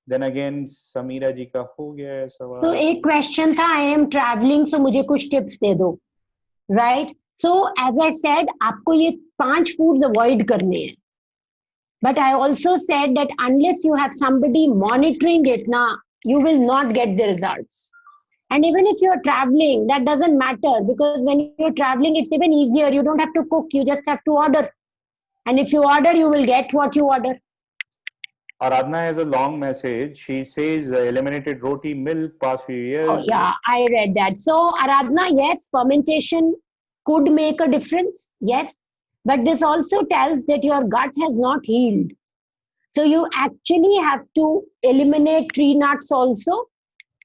Then again, Samira जी का हो गया है सवाल. So एक question था, I am traveling, so मुझे कुछ tips दे दो, right? So as I said, आपको ये 5 foods avoid करने हैं. But I also said that unless you have somebody monitoring it, you will not get the results. And even if you're traveling, that doesn't matter because when you're traveling, it's even easier. You don't have to cook, you just have to order. And if you order, you will get what you order. Aradhana has a long message. She says eliminated roti, milk, past few years. Oh, yeah, I read that. So, Aradhana, yes, fermentation could make a difference. Yes. But this also tells that your gut has not healed. So you actually have to eliminate tree nuts also,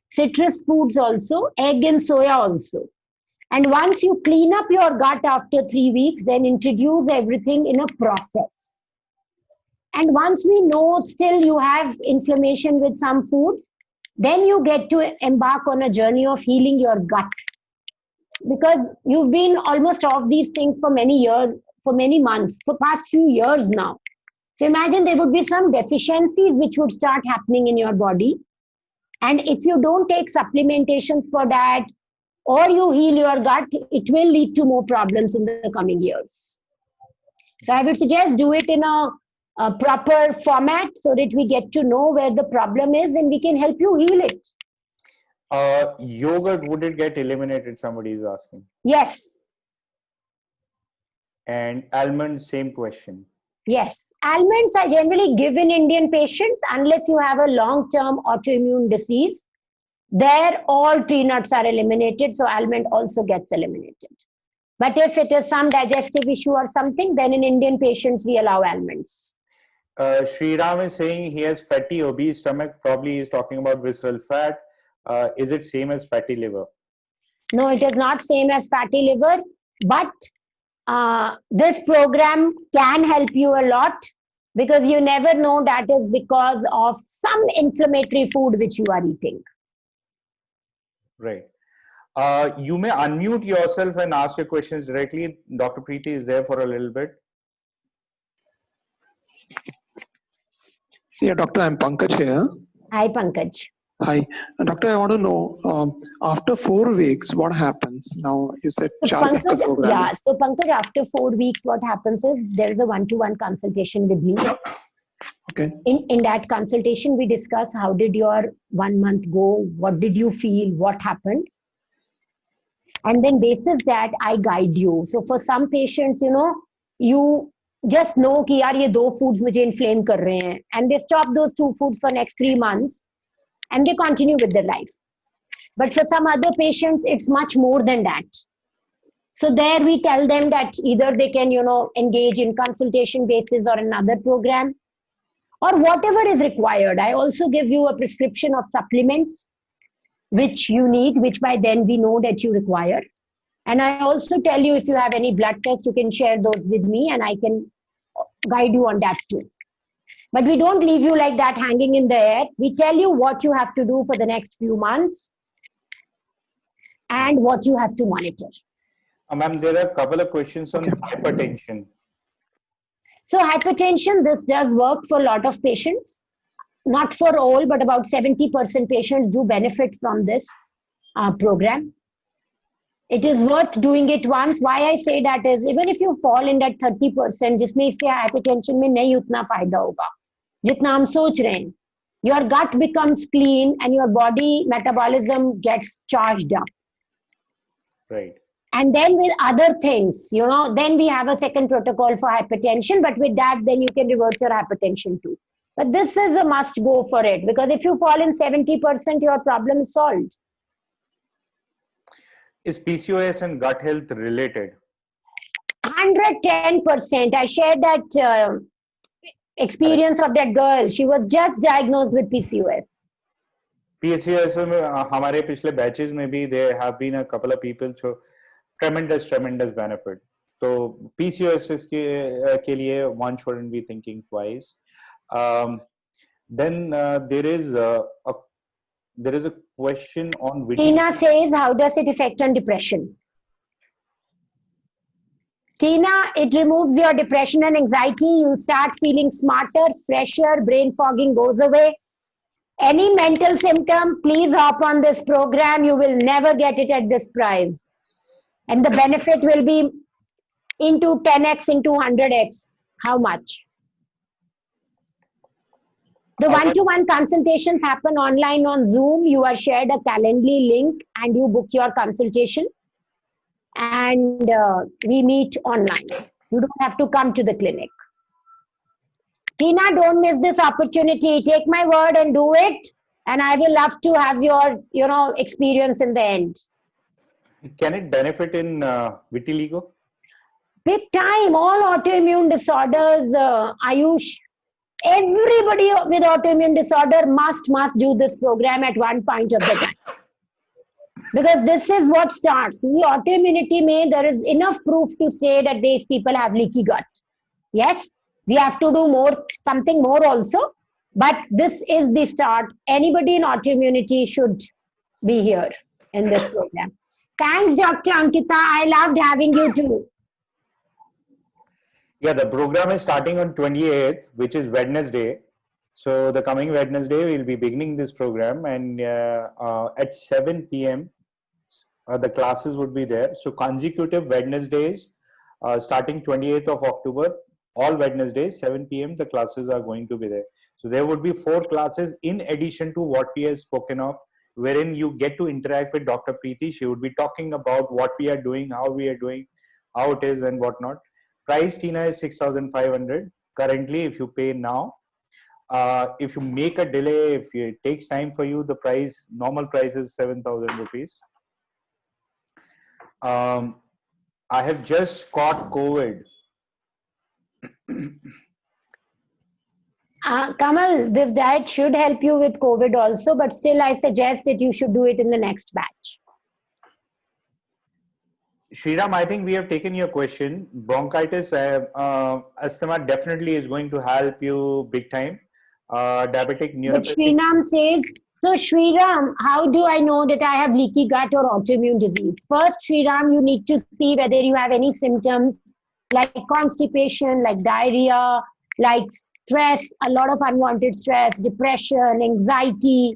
citrus foods also, egg and soya also. And once you clean up your gut after 3 weeks, then introduce everything in a process. And once we know still you have inflammation with some foods, then you get to embark on a journey of healing your gut. Because you've been almost off these things for many years, for many months, for past few years now. So imagine there would be some deficiencies which would start happening in your body. And if you don't take supplementations for that, or you heal your gut, it will lead to more problems in the coming years. So I would suggest do it in a proper format so that we get to know where the problem is and we can help you heal it. Yogurt, would it get eliminated? Somebody is asking. Yes. And almonds, same question. Yes. Almonds are generally given Indian patients unless you have a long-term autoimmune disease. There, all tree nuts are eliminated, so almond also gets eliminated. But if it is some digestive issue or something, then in Indian patients, we allow almonds. Sriram is saying he has fatty, obese stomach. Probably he's talking about visceral fat. Is it same as fatty liver? No, it is not same as fatty liver, but this program can help you a lot because you never know that is because of some inflammatory food which you are eating. Right. You may unmute yourself and ask your questions directly. Dr. Preeti is there for a little bit. Yeah, Doctor, I'm Pankaj here. Hi, Pankaj. Hi. Doctor, I want to know, after 4 weeks, what happens? Now, you said So Pankaj, yeah, so Pankaj, after 4 weeks, what happens is there is a one-to-one consultation with me. Okay. In that consultation, we discuss how did your 1 month go, what did you feel, what happened. And then basis that, I guide you. So for some patients, you just know कि यार ये 2 foods मुझे inflame कर रहे हैं, and they stop those 2 foods for next 3 months and they continue with their life. But for some other patients, it's much more than that. So there we tell them that either they can, engage in consultation basis or another program or whatever is required. I also give you a prescription of supplements which you need, which by then we know that you require. And I also tell you if you have any blood tests, you can share those with me and I can guide you on that too. But we don't leave you like that hanging in the air. We tell you what you have to do for the next few months and what you have to monitor. Ma'am, there are a couple of questions on hypertension. So hypertension, this does work for a lot of patients. Not for all, but about 70% patients do benefit from this program. It is worth doing it once. Why I say that is, even if you fall in that 30%, जिसमें इससे hypertension में नहीं उतना फायदा होगा, जितना हम सोच रहे हैं. Your gut becomes clean and your body metabolism gets charged up. Right. And then with other things, then we have a second protocol for hypertension, but with that, then you can reverse your hypertension too. But this is a must go for it because if you fall in 70%, your problem is solved. Is PCOS and gut health related? 110%. I shared that experience of that girl. She was just diagnosed with PCOS. PCOS में हमारे पिछले batches में भी there have been a couple of people जो tremendous benefit. So PCOS के लिए one shouldn't be thinking twice. Then there is a question on vitiligo. Tina says, how does it affect on depression? Tina, it removes your depression and anxiety. You start feeling smarter, fresher, brain fogging goes away. Any mental symptom, please hop on this program. You will never get it at this price. And the benefit will be into 10x, into 100x. How much? The one-to-one consultations happen online on Zoom. You are shared a Calendly link and you book your consultation. And we meet online. You don't have to come to the clinic. Tina, don't miss this opportunity. Take my word and do it. And I will love to have your, experience in the end. Can it benefit in vitiligo? Big time. All autoimmune disorders, Ayush. Everybody with autoimmune disorder must do this program at one point of the time. Because this is what starts. The autoimmunity may, there is enough proof to say that these people have leaky gut. Yes, we have to do more, something more also. But this is the start. Anybody in autoimmunity should be here in this program. Thanks, Dr. Ankita. I loved having you too. Yeah, the program is starting on 28th, which is Wednesday. So the coming Wednesday, we'll be beginning this program, and at 7 p.m., the classes would be there. So consecutive Wednesdays, starting 28th of October, all Wednesdays, 7 p.m., the classes are going to be there. So there would be 4 classes in addition to what we have spoken of, wherein you get to interact with Dr. Preeti. She would be talking about what we are doing, how we are doing, how it is, and whatnot. Price, Tina, is 6,500 currently if you pay now. If you make a delay, if it takes time for you, the price, normal price is 7,000 rupees. I have just caught COVID. Kamal, this diet should help you with COVID also, but still I suggest that you should do it in the next batch. Shriram, I think we have taken your question. Bronchitis, asthma definitely is going to help you big time. Diabetic But neuropathy. Sriram says, so Sriram, how do I know that I have leaky gut or autoimmune disease? First, Sriram, you need to see whether you have any symptoms like constipation, like diarrhea, like stress, a lot of unwanted stress, depression, anxiety.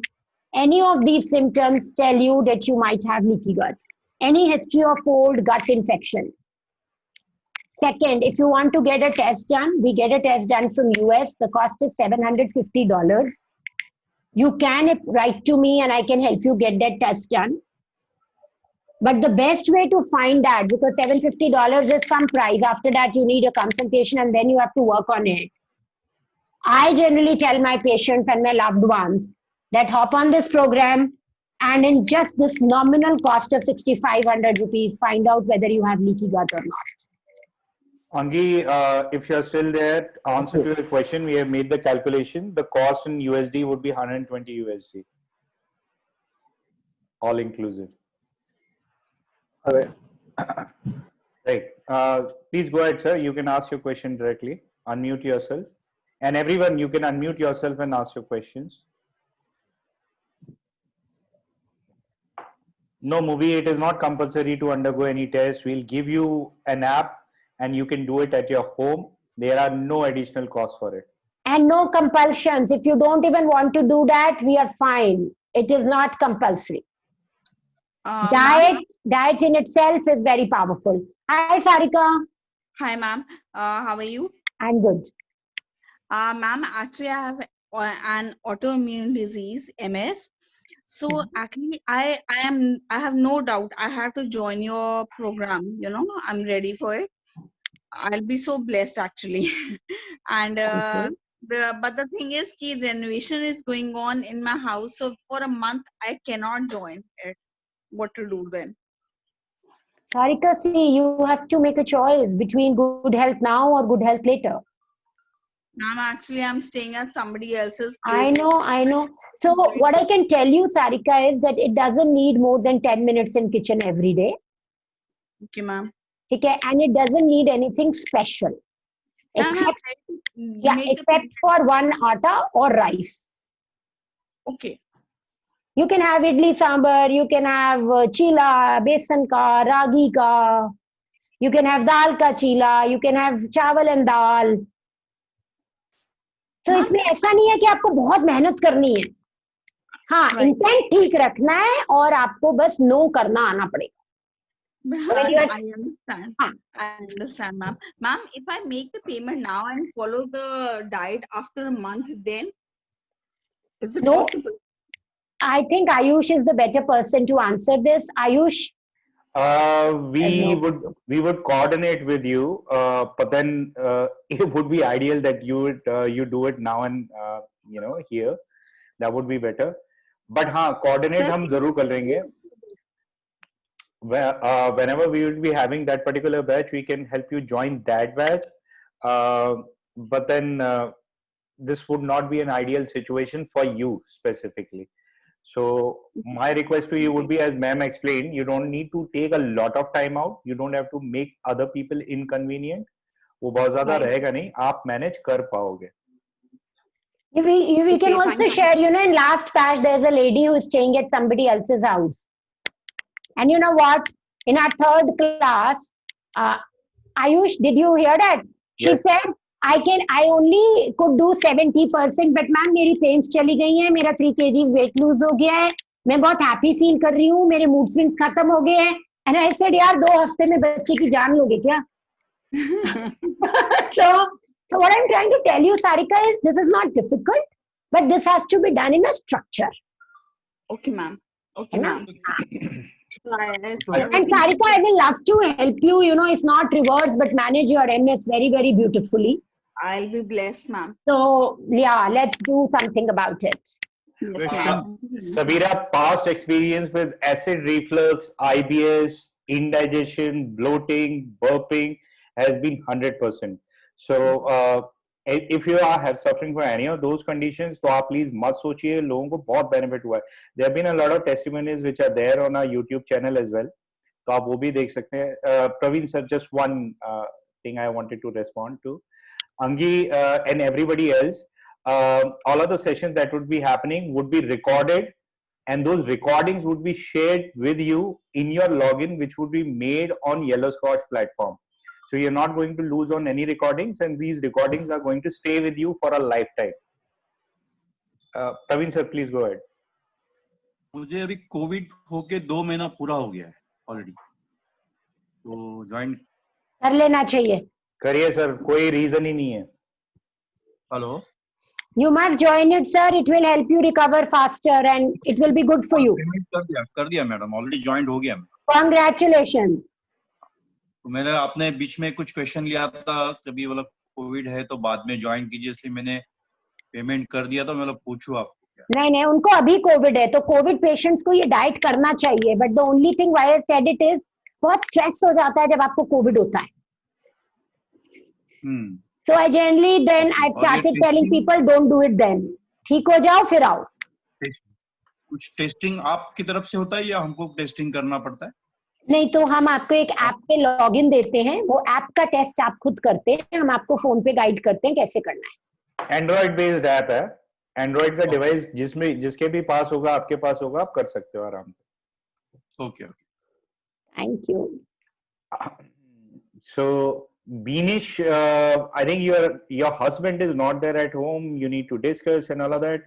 Any of these symptoms tell you that you might have leaky gut. Any history of old gut infection. Second, if you want to get a test done, we get a test done from US. The cost is $750. You can write to me and I can help you get that test done. But the best way to find that, because $750 is some price, after that you need a consultation and then you have to work on it. I generally tell my patients and my loved ones that hop on this program and in just this nominal cost of 6,500 rupees, find out whether you have leaky gut or not. Angi, if you're still there, answer to your question, we have made the calculation. The cost in USD would be 120 USD. All inclusive. Okay. Right. Please go ahead, sir. You can ask your question directly. Unmute yourself. And everyone, you can unmute yourself and ask your questions. No, movie, it is not compulsory to undergo any test. We'll give you an app and you can do it at your home. There are no additional costs for it. And no compulsions. If you don't even want to do that, we are fine. It is not compulsory. Diet in itself is very powerful. Hi, Sarika. Hi, ma'am. How are you? I'm good. Ma'am, actually, I have an autoimmune disease, MS. So actually, I have no doubt I have to join your program. You know, I'm ready for it. I'll be so blessed actually. And but the thing is, ki renovation is going on in my house, so for a month I cannot join it. What to do then? Sarika, see, you have to make a choice between good health now or good health later. Ma'am, actually, I'm staying at somebody else's place. I know. So what I can tell you, Sarika, is that it doesn't need more than 10 minutes in kitchen every day. Okay, ma'am. Okay, and it doesn't need anything special. Except, except for one atta or rice. Okay. You can have idli sambar, you can have chila, besan ka, ragi ka, you can have dal ka chila, you can have chawal and dal. So इसमें ऐसा नहीं है कि आपको बहुत मेहनत करनी है. हाँ, इंटेंट ठीक रखना है और आपको बस नो करना आना पड़ेगा. I understand. I understand, ma'am. Ma'am, if I make the payment now and follow the diet after a month, then is it possible? I think Ayush is the better person to answer this. Ayush. We would coordinate with you, but then it would be ideal that you do it now and here. That would be better. But हाँ, coordinate हम जरूर कर लेंगे. whenever we will be having that particular batch, we can help you join that batch. But then this would not be an ideal situation for you specifically. So my request to you would be, as ma'am explained, you don't need to take a lot of time out. You don't have to make other people inconvenient. वो बहुत ज़्यादा Right. रहेगा नहीं, आप manage कर पाओगे. We can Okay, also thank you. share, in last batch, there's a lady who is staying at somebody else's house. And you know what? In our third class, Ayush, did you hear that? She Yes. said, I only could do 70%, but ma'am, मेरी pens चली गई हैं, मेरा 3 kgs weight lose हो गया है, मैं बहुत happy feel कर रही हूँ, मेरे mood swings खत्म हो गए हैं. And I said, यार 2 हफ्ते में बच्चे की जान लोगे क्या? So what I'm trying to tell you, Sarika, is this is not difficult, but this has to be done in a structure. Okay, ma'am. Okay, है ना? ma'am. And Sarika, I will love to help you, if not reverse, but manage your MS very, very beautifully. I'll be blessed, ma'am. So, yeah, let's do something about it. Yes, Uh, ma'am. Sabira, past experience with acid reflux, IBS, indigestion, bloating, burping has been 100%. So, if you have suffering from any of those conditions, तो आप please मत सोचिए, लोगों को बहुत benefit हुआ है. There have been a lot of testimonies which are there on our YouTube channel as well. तो आप वो भी देख सकते हैं. Praveen sir, just one thing I wanted to respond to. Angi and everybody else, all of the sessions that would be happening would be recorded, and those recordings would be shared with you in your login, which would be made on Yellow Scotch platform. So you're not going to lose on any recordings, and these recordings are going to stay with you for a lifetime. Praveen sir, please go ahead. मुझे अभी Covid होके 2 महीना पूरा हो गया है already, तो join कर लेना चाहिए. करिए सर, कोई रीजन ही नहीं है. Hello You must join it, sir. It will help you recover faster and it will be good for you. Payment कर दिया मैडम, ऑलरेडी ज्वाइन हो गया. Congratulations. तो मैंने आपने बीच में कुछ क्वेश्चन लिया था, तभी मतलब कोविड है तो बाद में ज्वाइन कीजिए, इसलिए मैंने पेमेंट कर दिया, तो मतलब पूछूं आपको क्या. नहीं, उनको अभी कोविड है, तो कोविड पेशेंट्स को ये डाइट करना चाहिए. But the only thing why I said it is, बहुत स्ट्रेस हो जाता है जब आपको कोविड होता है. So I generally then I've started telling people don't do it then. ठीक हो जाओ फिर आओ. कुछ टेस्टिंग आपकी तरफ से होता है या हमको टेस्टिंग करना पड़ता है? नहीं, तो हम आपको एक ऐप पे लॉगिन देते हैं, वो ऐप का टेस्ट आप खुद करते हैं, हम आपको फोन पे गाइड करते हैं कैसे करना है. एंड्रॉइड बेस्ड ऐप है. एंड्रॉइड का डिवाइस जिसके भी पास होगा, आपके पास होगा, आप कर सकते हो आराम से. Okay. Thank you. So Beanish, I think your husband is not there at home. You need to discuss and all of that.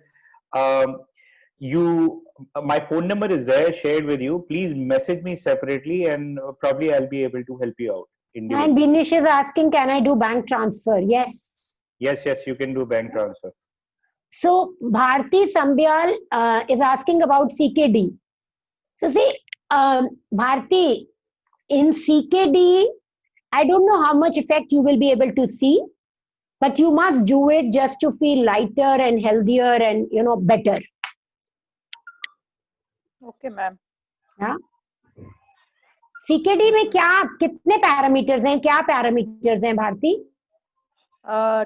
My phone number is there, shared with you. Please message me separately, and probably I'll be able to help you out. And Binish is asking, can I do bank transfer? Yes. Yes, you can do bank transfer. So Bharti Sambyal is asking about CKD. So see, Bharti, in CKD, I don't know how much effect you will be able to see, but you must do it just to feel lighter and healthier and better. Okay, ma'am. Yeah. CKD में कितने parameters हैं, क्या parameters हैं Bharti?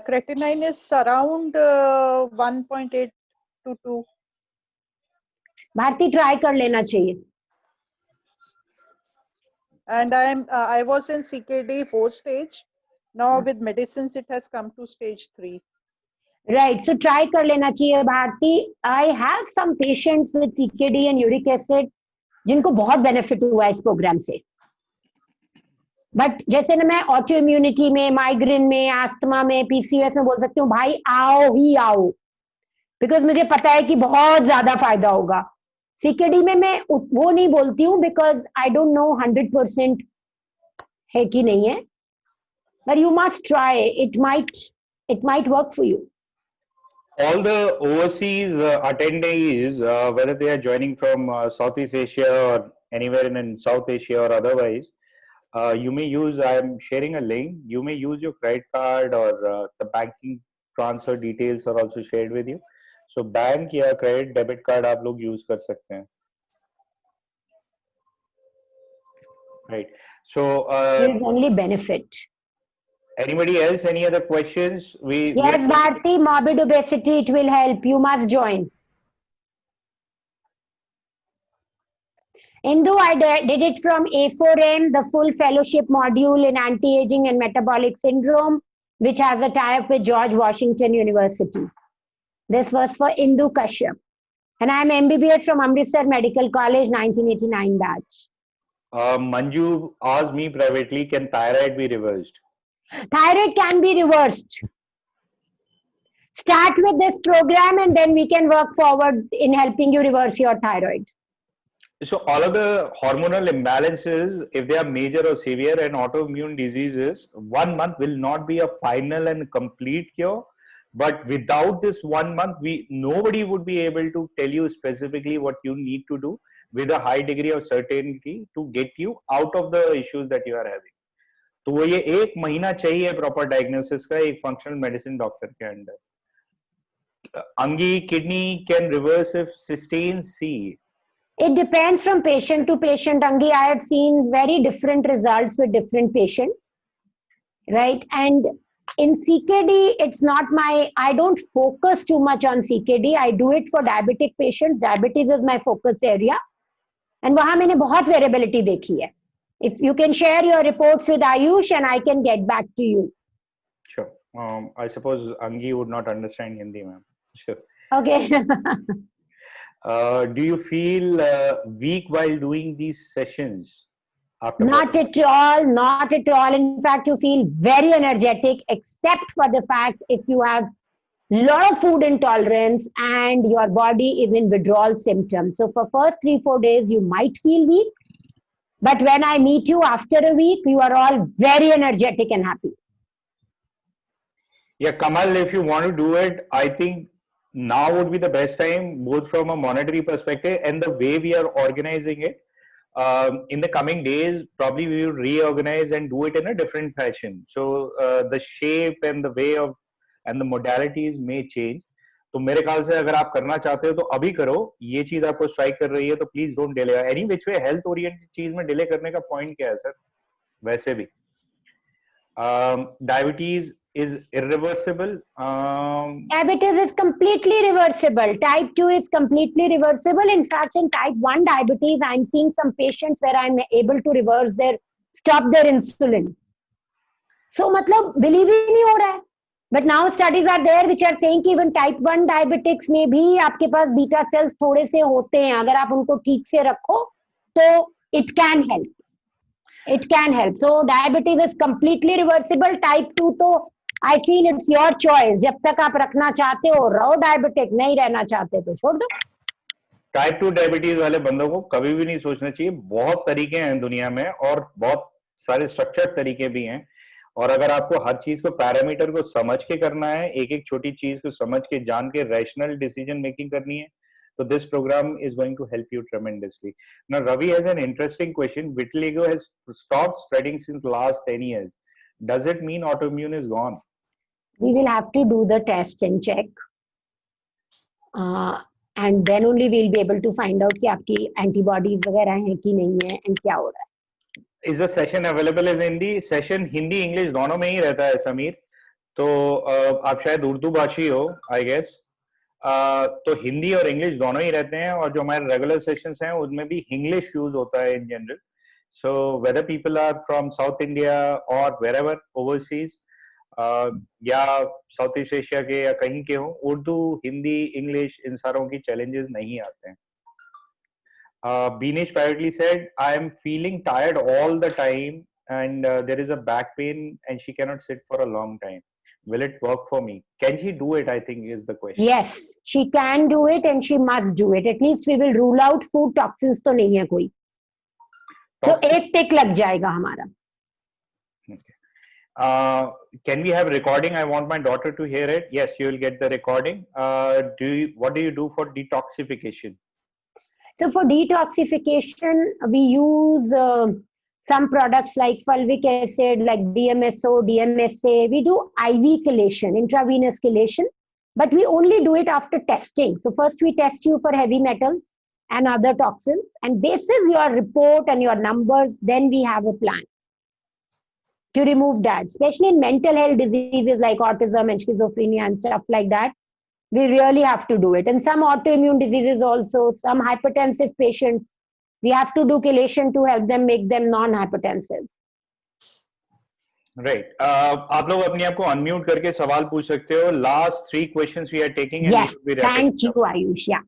Creatinine is around 1.8 to 2. Bharti try कर लेना चाहिए. And I was in CKD 4 stage. Now with medicines it has come to stage 3. Right. So try कर लेना चाहिए Bharti. I have some patients with CKD and uric acid जिनको बहुत benefit हुआ इस प्रोग्राम से. बट जैसे ना मैं ऑटो इम्यूनिटी में, माइग्रेन में, आस्थमा में, पीसीओएस में बोल सकती हूँ भाई आओ ही आओ, बिकॉज मुझे पता है कि बहुत ज्यादा फायदा होगा. सीकेडी में मैं वो नहीं बोलती हूँ बिकॉज आई डोंट नो 100% है कि नहीं है, but you must try. It might work for you. All the overseas attendees, whether they are joining from Southeast Asia or anywhere in South Asia or otherwise, you may use, I am sharing a link, you may use your credit card or the banking transfer details are also shared with you. So bank या credit debit card आप लोग use कर सकते हैं. Right. So, There is only benefit. anybody else? Any other questions? Yes, Bharti, morbid obesity, it will help. You must join. Indu, I did it from A4M, the full fellowship module in anti-aging and metabolic syndrome, which has a tie-up with George Washington University. This was for Indu Kashyap. And I'm MBBS from Amritsar Medical College, 1989 batch. Manju asked me privately, can thyroid be reversed? Thyroid can be reversed. Start with this program and then we can work forward in helping you reverse your thyroid. So all of the hormonal imbalances, if they are major or severe and autoimmune diseases, 1 month will not be a final and complete cure. But without this 1 month, nobody would be able to tell you specifically what you need to do with a high degree of certainty to get you out of the issues that you are having. तो वो ये 1 महीना चाहिए proper diagnosis का एक functional medicine doctor के under. Angi, kidney can reverse if cysteine C. It depends from patient to patient, Angi. I have seen very different results with different patients, right? And in CKD, it's not I don't focus too much on CKD. I do it for diabetic patients. Diabetes is my focus area. And वहाँ मैंने बहुत variability देखी है. If you can share your reports with Ayush and I can get back to you. Sure. I suppose Angi would not understand Hindi, ma'am. Sure. Okay. Do you feel weak while doing these sessions? Not at all, not at all. In fact, you feel very energetic, except for the fact if you have lot of food intolerance and your body is in withdrawal symptoms. So for first 3-4 days, you might feel weak. But when I meet you after a week, you are all very energetic and happy. Yeah, Kamal, if you want to do it, I think now would be the best time, both from a monetary perspective and the way we are organizing it. In the coming days, probably we will reorganize and do it in a different fashion. So the shape and the way of and the modalities may change. तो मेरे ख्याल से अगर आप करना चाहते हो तो अभी करो. ये चीज आपको स्ट्राइक कर रही है तो please don't delay. Any which way health oriented चीज में डिले करने का पॉइंट क्या है सर? वैसे भी diabetes is irreversible. Diabetes is completely reversible. Type 2 is completely reversible. In fact, in type 1 diabetes, I'm seeing some patients where I'm able to reverse stop their insulin. So, मतलब believe ही नहीं हो रहा है. But now studies are there which are saying कि even type 1 diabetics में भी आपके पास beta cells थोड़े से होते हैं. अगर आप उनको ठीक से रखो, तो it can help. It can help. So, diabetes is completely reversible. Type 2 तो I feel it's your choice. जब तक आप रखना चाहते हो रहो डायबिटिक, नहीं रहना चाहते तो छोड़ दो. टाइप 2 डायबिटीज वाले बंदों को कभी भी नहीं सोचना चाहिए. बहुत तरीके हैं दुनिया में और बहुत सारे स्ट्रक्चर्ड तरीके भी हैं. और अगर आपको हर चीज को पैरामीटर को समझ के करना है, एक एक छोटी चीज को समझ के जान के रैशनल डिसीजन मेकिंग करनी है, तो this program is going to help you tremendously. Now Ravi has an interesting question. Vitiligo has stopped spreading since last 10 years. Does it mean autoimmune is gone? We will have to do the test and check. And then only we'll be able to find out कि आपकी antibodies वगैरह हैं कि नहीं है and क्या हो रहा है. Is the session available in Hindi? Session Hindi English दोनों में ही रहता है समीर. तो आप शायद उर्दू भाषी हो, I guess. तो हिंदी और इंग्लिश दोनों ही रहते हैं और जो हमारे रेगुलर सेशंस हैं उनमें भी इंग्लिश यूज होता है in general. So whether people are from South India और वेरेवर ओवरसीज या साउथ ईस्ट एशिया के या कहीं के हो, उर्दू हिंदी इंग्लिश इन सारों की चैलेंजेस नहीं आते हैं. Binesh privately said, I am feeling tired all the time and there is a back pain and she cannot sit for a long time. Will it work for me? Can she do it? I think is the question. Yes, she can do it and she must do it. At least we will rule out food toxins तो नहीं है कोई. So एक टिक लग जाएगा हमारा. Okay. Can we have recording? I want my daughter to hear it. Yes, you will get the recording. What do you do for detoxification? So for detoxification, we use some products like fulvic acid, like DMSO, DMSA. We do IV chelation, intravenous chelation, but we only do it after testing. So first we test you for heavy metals and other toxins. And basis your report and your numbers, then we have a plan to remove that, especially in mental health diseases like autism and schizophrenia and stuff like that. We really have to do it. And some autoimmune diseases also, some hypertensive patients, we have to do chelation to help them, make them non-hypertensive. Right. आप लोग अपने आप को unmute करके सवाल पूछ सकते हो. Last 3 questions we are taking and we Yes, should be wrapping thank you, up. Ayush. Yeah.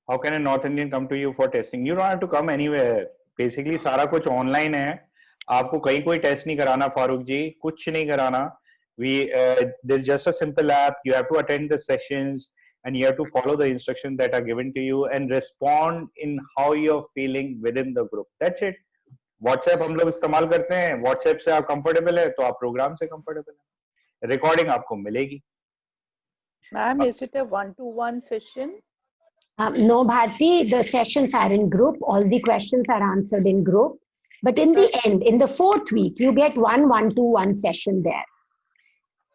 How can a North Indian come to you for testing? You don't have to come anywhere. Basically सारा कुछ online है. आपको कहीं कोई test नहीं कराना फारूक जी, कुछ नहीं कराना. There's just a simple app. You have to attend the sessions and you have to follow the instructions that are given to you and respond in how you're feeling within the group. That's it. WhatsApp हम लोग इस्तेमाल करते हैं. WhatsApp से आप comfortable है तो आप program से comfortable है. Recording आपको मिलेगी. Ma'am, is it a one-to-one session? No, Bharti, the sessions are in group. All the questions are answered in group. But in the end, in the 4th week, you get one-to-one session there.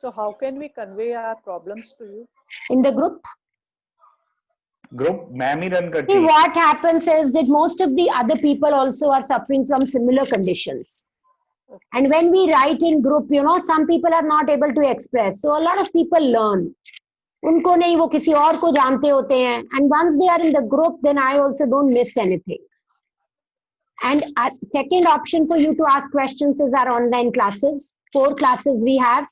So how can we convey our problems to you? In the group, Group ma'am he run करती see, है. what happens is that most of the other people also are suffering from similar conditions. And when we write in group, you know, some people are not able to express. So a lot of people learn. उनको नहीं, वो किसी और को जानते होते हैं. And once they are in the group, then I also don't miss anything. And second option for you to ask questions is our online classes. 4 classes we have.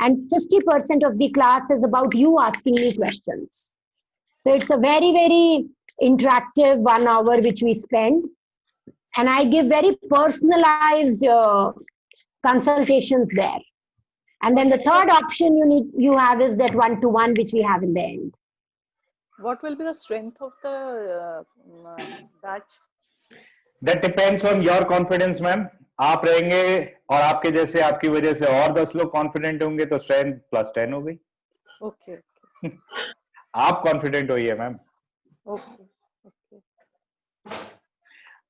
And 50% of the class is about you asking me questions. So it's a very, very interactive 1 hour which we spend. And I give very personalized consultations there. And then the third option you have is that one-to-one which we have in the end. What will be the strength of the batch? That depends on your confidence, ma'am. आप रहेंगे और आपके जैसे आपकी वजह से और 10 लोग कॉन्फिडेंट होंगे तो स्ट्रेंथ +10 हो गई. Okay. आप कॉन्फिडेंट होइए ma'am. Okay. Okay.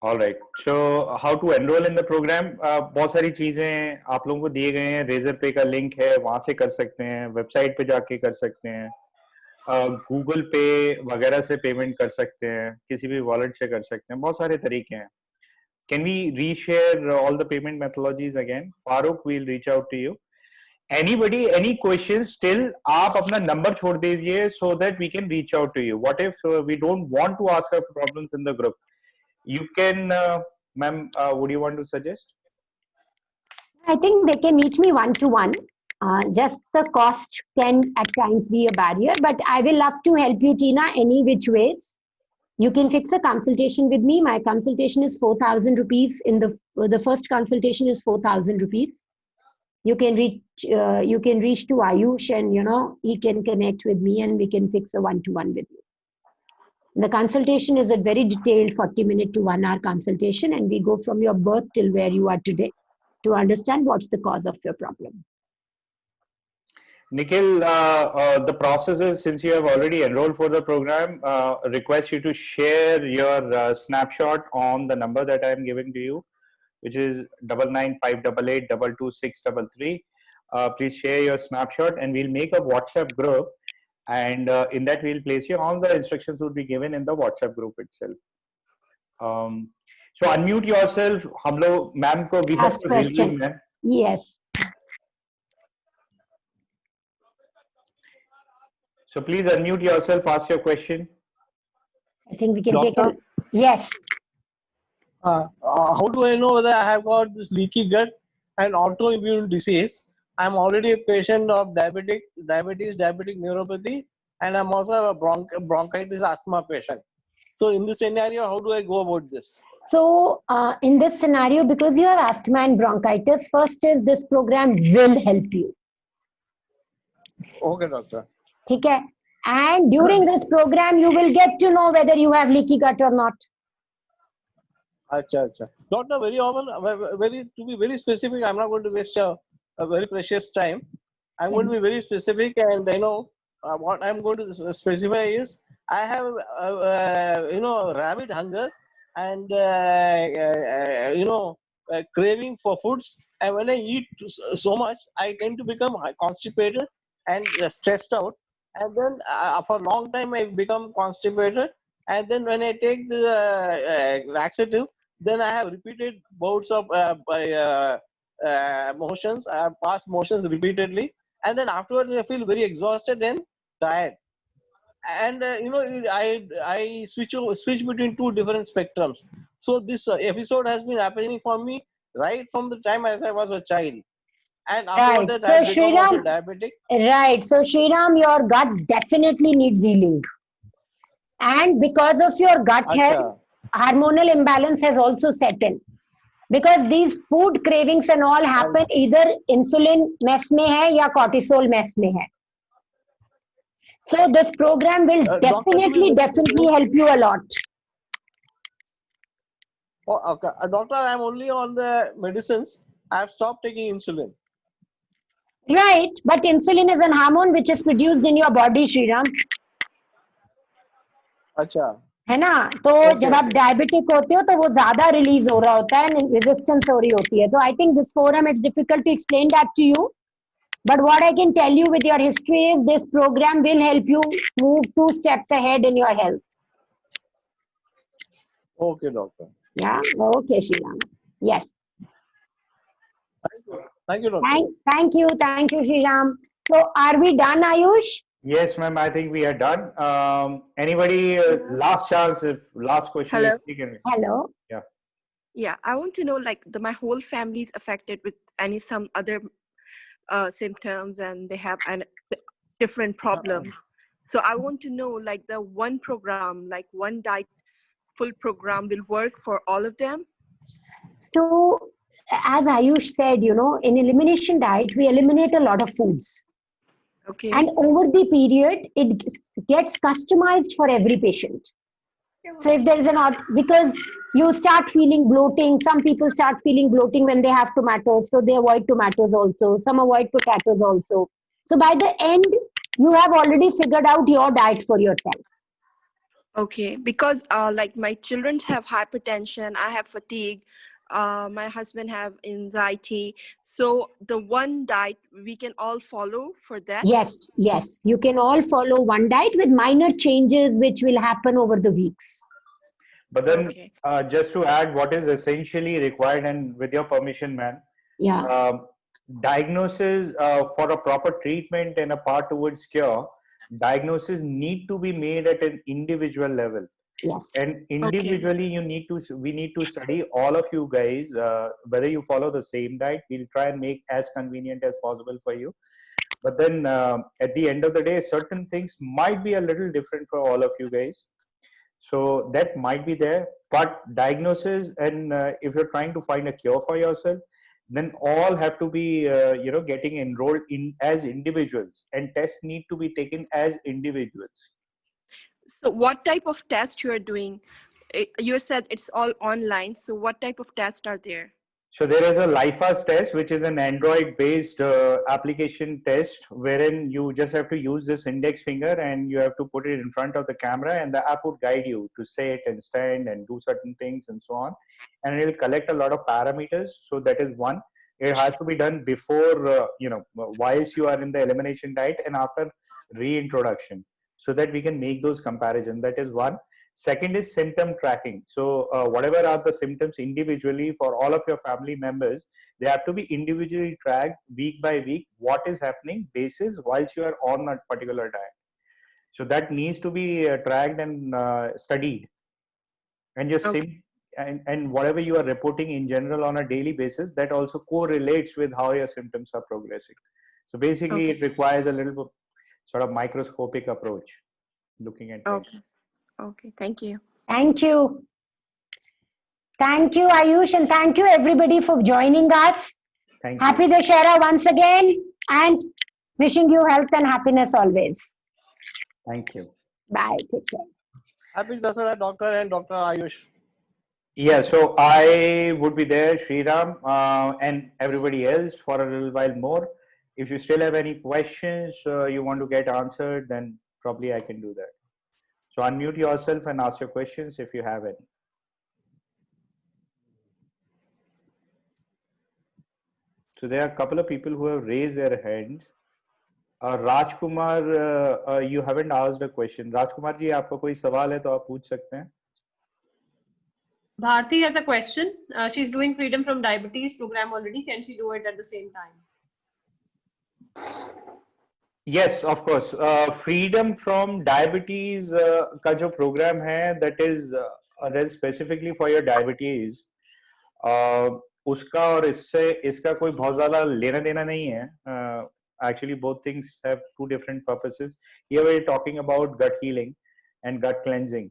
All right. So how to enroll in the program? बहुत सारी चीजें आप लोगों को दिए गए हैं. रेजर पे का लिंक है, वहां से कर सकते हैं. वेबसाइट पे जाके कर सकते हैं. गूगल पे वगैरह से पेमेंट कर सकते हैं. किसी भी वॉलेट से कर सकते हैं. बहुत सारे तरीके हैं. Can we reshare all the payment methodologies again? Farooq, we'll reach out to you. Anybody, any questions still, आप अपना number छोड़ दीजिए so that we can reach out to you. What if we don't want to ask our problems in the group? You can, ma'am, would you want to suggest? I think they can meet me one-to-one. Just the cost can at times be a barrier, but I will love to help you, Tina, any which ways. You can fix a consultation with me. My consultation is 4,000 rupees. In the first consultation is 4,000 rupees. You can reach to Ayush, and he can connect with me, and we can fix a one-to-one with you. The consultation is a very detailed 40-minute to 1 hour consultation, and we go from your birth till where you are today to understand what's the cause of your problem. Nikhil, the process is, since you have already enrolled for the program, request you to share your snapshot on the number that I am giving to you, which is 995888222633. Please share your snapshot, and we'll make a WhatsApp group, and in that we'll place you. All the instructions will be given in the WhatsApp group itself. So unmute yourself. हम लोग ma'am को we have Ask to question. review, ma'am. Yes. So please unmute yourself. Ask your question. I think we can take a... Doctor? Yes. How do I know whether I have got this leaky gut and autoimmune disease? I'm already a patient of diabetes, diabetic neuropathy, and I'm also a bronchitis asthma patient. So in this scenario, how do I go about this? So in this scenario, because you have asthma and bronchitis, first is this program will help you. Okay, doctor. Okay? And during this program, you will get to know whether you have leaky gut or not. Acha, acha. Doctor, very often, to be very specific, I'm not going to waste a very precious time. I'm going to be very specific, and what I'm going to specify is I have rabid hunger and craving for foods, and when I eat so much, I tend to become constipated and stressed out. and then for a long time I become constipated, and then when I take the laxative, then I have repeated bouts of motions. I have passed motions repeatedly, and then afterwards I feel very exhausted and tired. And I switch between two different spectrums. So this episode has been happening for me right from the time as I was a child, and after Right. that So I become also Shriram, diabetic. right. So Shriram, your gut definitely needs healing. And because of your gut health, Acha. hormonal imbalance has also set in. Because these food cravings and all happen either insulin mess में है या cortisol mess में है. So this program will Doctor, to be definitely help you a lot. okay. Doctor, I'm only on the medicines. I've stopped taking insulin. Right, but insulin is an hormone which is produced in your body, Shriram. Acha. है ना? तो जब आप diabetic होते हो तो वो ज्यादा रिलीज हो रहा होता है, रेजिस्टेंस हो रही होती है. तो I think this forum it's difficult to explain that to you, but what I can tell you with your history is this program will help you move 2 steps ahead in your health. Okay, doctor. Yeah, okay, Shriram. Yes. Thank you, doctor. Thank you, Shriram. So are we done, Ayush? Yes, ma'am. I think we are done. Anybody, last chance, if last question Hello? is taken. Hello. Yeah. Yeah, I want to know like my whole family is affected with some other symptoms, and they have different problems. So I want to know like the one program, like one diet full program will work for all of them. So as Ayush said, in elimination diet, we eliminate a lot of foods. Okay. And over the period, it gets customized for every patient. So if there is because you start feeling bloating, some people start feeling bloating when they have tomatoes, so they avoid tomatoes also. Some avoid potatoes also. So by the end, you have already figured out your diet for yourself. Okay, because like my children have hypertension, I have fatigue, my husband have anxiety. So the one diet we can all follow for that? Yes, you can all follow one diet with minor changes which will happen over the weeks. But then just to add what is essentially required, and with your permission, ma'am, diagnosis for a proper treatment and a part towards cure, diagnosis need to be made at an individual level. Yes. And individually, we need to study all of you guys, whether you follow the same diet. We'll try and make as convenient as possible for you. But then at the end of the day, certain things might be a little different for all of you guys. So that might be there, but diagnosis and if you're trying to find a cure for yourself, then all have to be, getting enrolled in as individuals, and tests need to be taken as individuals. So what type of test you are doing? You said it's all online. So what type of tests are there? So there is a LIFAS test, which is an Android-based application test, wherein you just have to use this index finger and you have to put it in front of the camera, and the app would guide you to sit and stand and do certain things and so on. And it will collect a lot of parameters. So that is one. It has to be done before, whilst you are in the elimination diet and after reintroduction, so that we can make those comparisons. That is one. Second is symptom tracking. So whatever are the symptoms individually for all of your family members, they have to be individually tracked week by week. What is happening basis whilst you are on a particular diet. So that needs to be tracked and studied. And just and whatever you are reporting in general on a daily basis, that also correlates with how your symptoms are progressing. So basically, it requires a little bit sort of microscopic approach looking at things. Okay, thank you. Thank you. Thank you, Ayush, and thank you everybody for joining us. Thank you. Happy Dussehra once again, and wishing you health and happiness always. Thank you. Bye. Take care. Happy Dussehra, Doctor and Dr. Ayush. Yeah, so I would be there, Sriram, and everybody else for a little while more. If you still have any questions you want to get answered, then probably I can do that. So unmute yourself and ask your questions if you have any. So there are a couple of people who have raised their hands. Rajkumar, you haven't asked a question. Rajkumar ji, आपका कोई सवाल है तो आप पूछ सकते हैं. Bharti has a question. She's doing Freedom from Diabetes program already. Can she do it at the same time? Yes, of course. Freedom from Diabetes का जो program है, that is specifically for your diabetes. उसका और इसका कोई बहुत ज़्यादा लेना देना नहीं है. Actually, both things have two different purposes. Here we're talking about gut healing and gut cleansing.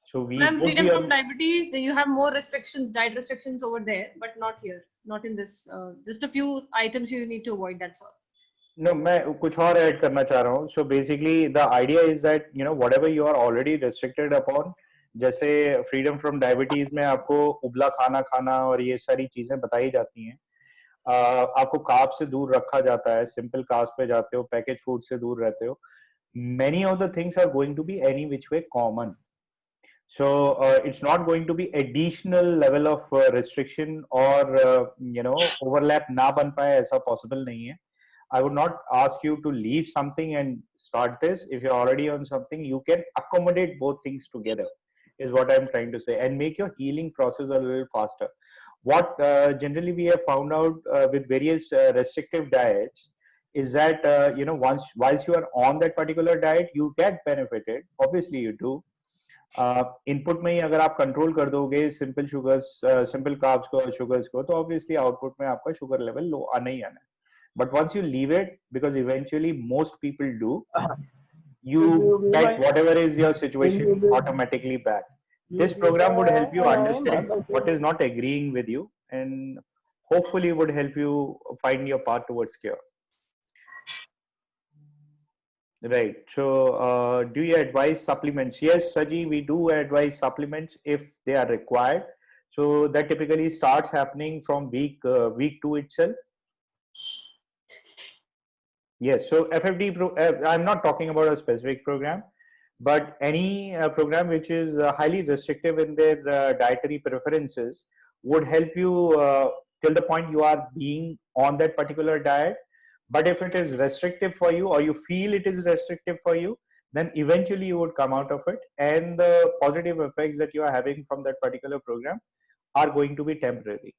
So we Ma'am, would Freedom be from Diabetes, you have more restrictions, diet restrictions over there, but not here, not in this. Just a few items you need to avoid, that's all. No, मैं कुछ और add करना चाह रहा हूँ. So basically, the idea is that whatever you are already restricted upon, जैसे freedom from diabetes में आपको उबला खाना खाना और ये सारी चीजें बताई जाती हैं. आपको कार्ब से दूर रखा जाता है, सिंपल कार्ब्स पे जाते हो, पैकेज फूड से दूर रहते हो. Many of the things are going to be any which way common. So it's not going to be additional level of restriction or overlap ना बन पाए, ऐसा possible नहीं है. I would not ask you to leave something and start this. If you're already on something, you can accommodate both things together, is what I'm trying to say, and make your healing process a little faster. What generally we have found out with various restrictive diets is that whilst you are on that particular diet, you get benefited. Obviously, you do. Input में ही अगर आप control कर दोगे simple sugars, simple carbs को, sugars को, तो obviously output में आपका शुगर लेवल लो आना ही आना है. But once you leave it, because eventually most people do, you get whatever is your situation automatically back. This program would help you understand what is not agreeing with you, and hopefully would help you find your path towards cure. Right. So, do you advise supplements? Yes, Saji, we do advise supplements if they are required. So that typically starts happening from week 2 itself. Yes. So FFD, I'm not talking about a specific program, but any program which is highly restrictive in their dietary preferences would help you till the point you are being on that particular diet. But if it is restrictive for you, or you feel it is restrictive for you, then eventually you would come out of it, and the positive effects that you are having from that particular program are going to be temporary.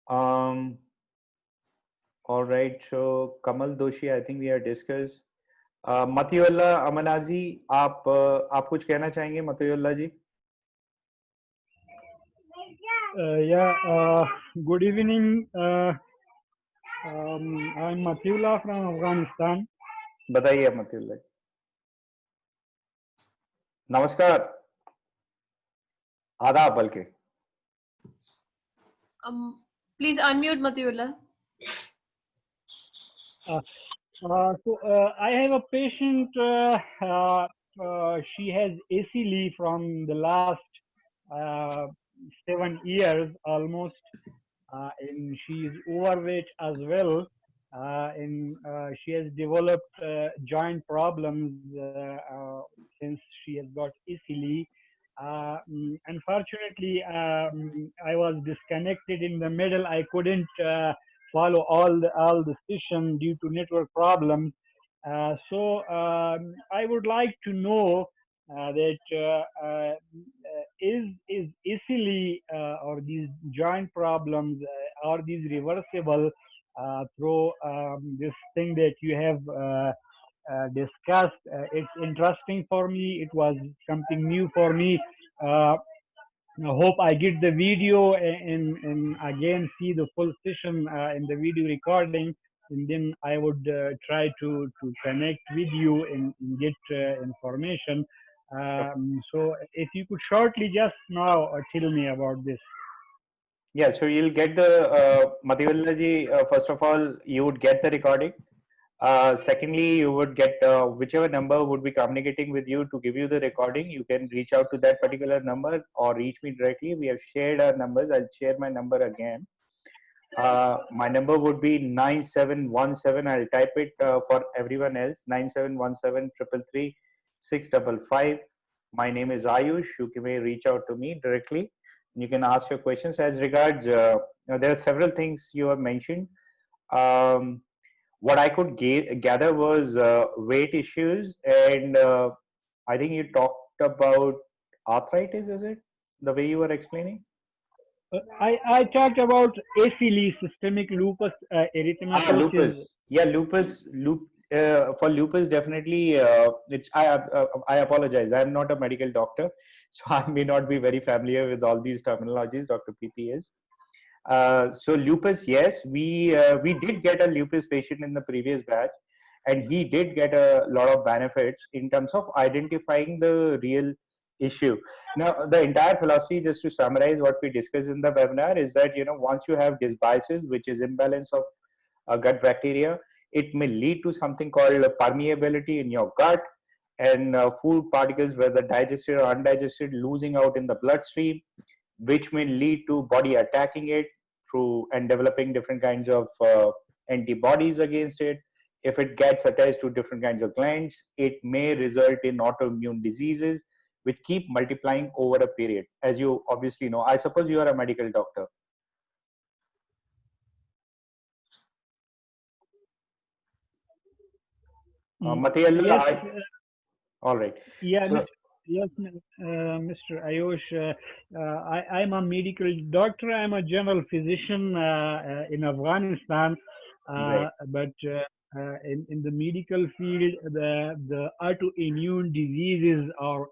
All right, so Kamal Doshi, I think we have discussed. Matiullah Amanazi, आप कुछ कहना चाहेंगे Matiullah ji? Good evening. I'm Matiullah from Afghanistan. बताइए Matiullah. नमस्कार. आदाब बल्कि. Please unmute Matiullah. I have a patient. She has ACLE from the last 7 years almost, and she is overweight as well, and she has developed joint problems since she has got ACLE. Unfortunately, I was disconnected in the middle. I couldn't follow all the session due to network problems. So I would like to know that is ACLE or these joint problems are these reversible through this thing that you have discussed. It's interesting for me. It was something new for me. I hope I get the video and again see the full session in the video recording, and then I would try to connect with you and get information. So if you could shortly just now tell me about this. Yeah, so you'll get the Matiullah ji, first of all, you would get the recording. Secondly, you would get whichever number would be communicating with you to give you the recording. You can reach out to that particular number or reach me directly. We have shared our numbers. I'll share my number again. My number would be 9717. I'll type it for everyone else. 9717 333 655. My name is Ayush. You may reach out to me directly. You can ask your questions. As regards, there are several things you have mentioned. What I could gather was weight issues, and I think you talked about arthritis. Is it the way you were explaining? I talked about ACLE, systemic lupus erythematosus. Lupus. Yeah, lupus. For lupus, definitely. It's. I apologize. I'm not a medical doctor, so I may not be very familiar with all these terminologies. Dr. PT is. So lupus, yes, we did get a lupus patient in the previous batch, and he did get a lot of benefits in terms of identifying the real issue. Now, the entire philosophy, just to summarize what we discussed in the webinar, is that once you have dysbiosis, which is imbalance of gut bacteria, it may lead to something called permeability in your gut, and food particles, whether digested or undigested, losing out in the bloodstream, which may lead to body attacking it through and developing different kinds of antibodies against it. If it gets attached to different kinds of glands, it may result in autoimmune diseases, which keep multiplying over a period. As you obviously know, I suppose you are a medical doctor. Mathiallah, Yes. all right. Yeah. So, Yes, Mr. Ayush, I'm a medical doctor. I'm a general physician in Afghanistan, Right. but in the medical field, the autoimmune diseases are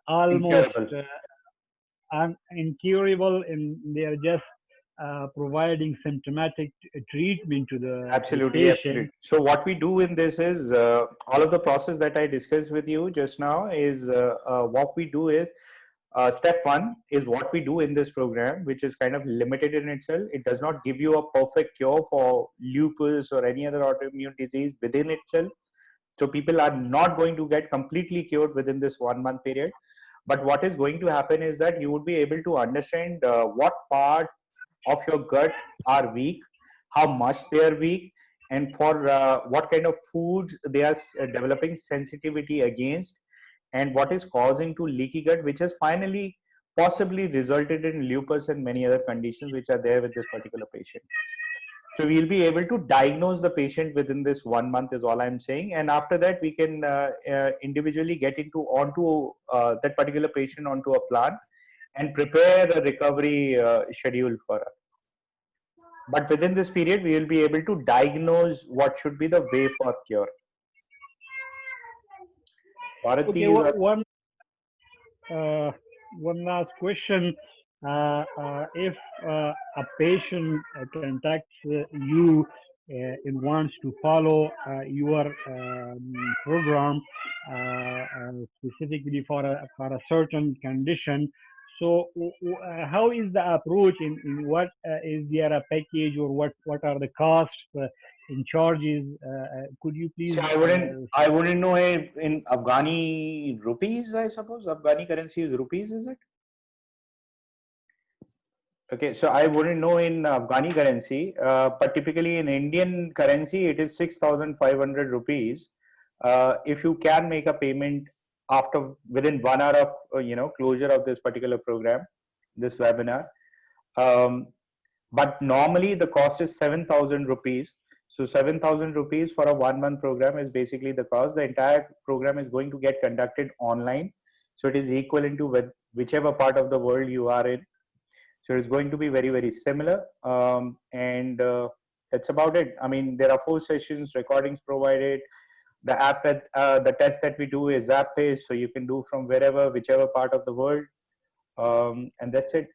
almost incurable. incurable, and they are just providing symptomatic treatment to the Absolutely, patient. absolutely. So what we do in this is all of the process that I discussed with you just now is what we do is step one is what we do in this program, which is kind of limited in itself. It does not give you a perfect cure for lupus or any other autoimmune disease within itself. So people are not going to get completely cured within this 1 month period. But what is going to happen is that you would be able to understand what part of your gut are weak, how much they are weak, and for what kind of foods they are developing sensitivity against, and what is causing to leaky gut, which has finally possibly resulted in lupus and many other conditions which are there with this particular patient. So we'll be able to diagnose the patient within this 1 month is all I'm saying. And after that, we can individually get onto that particular patient onto a plan and prepare a recovery schedule for us. But within this period, we will be able to diagnose what should be the way for cure. Bharati, Okay, one last question. If a patient contacts you and wants to follow your program specifically for a certain condition, so how is the approach in what is there a package, or what are the costs and charges? Could you please? So I wouldn't know in Afghani rupees, I suppose. Afghani currency is rupees, is it? Okay, so I wouldn't know in Afghani currency, but typically in Indian currency, it is 6,500 rupees. If you can make a payment within 1 hour of closure of this particular program, this webinar, but normally the cost is 7,000 rupees. So 7,000 rupees for a 1 month program is basically the cost. The entire program is going to get conducted online, so it is equivalent to whichever part of the world you are in. So it's going to be very, very similar. And that's about it. I mean, there are 4 sessions, recordings provided. The app the test that we do is app based, so you can do from whichever part of the world. And that's it.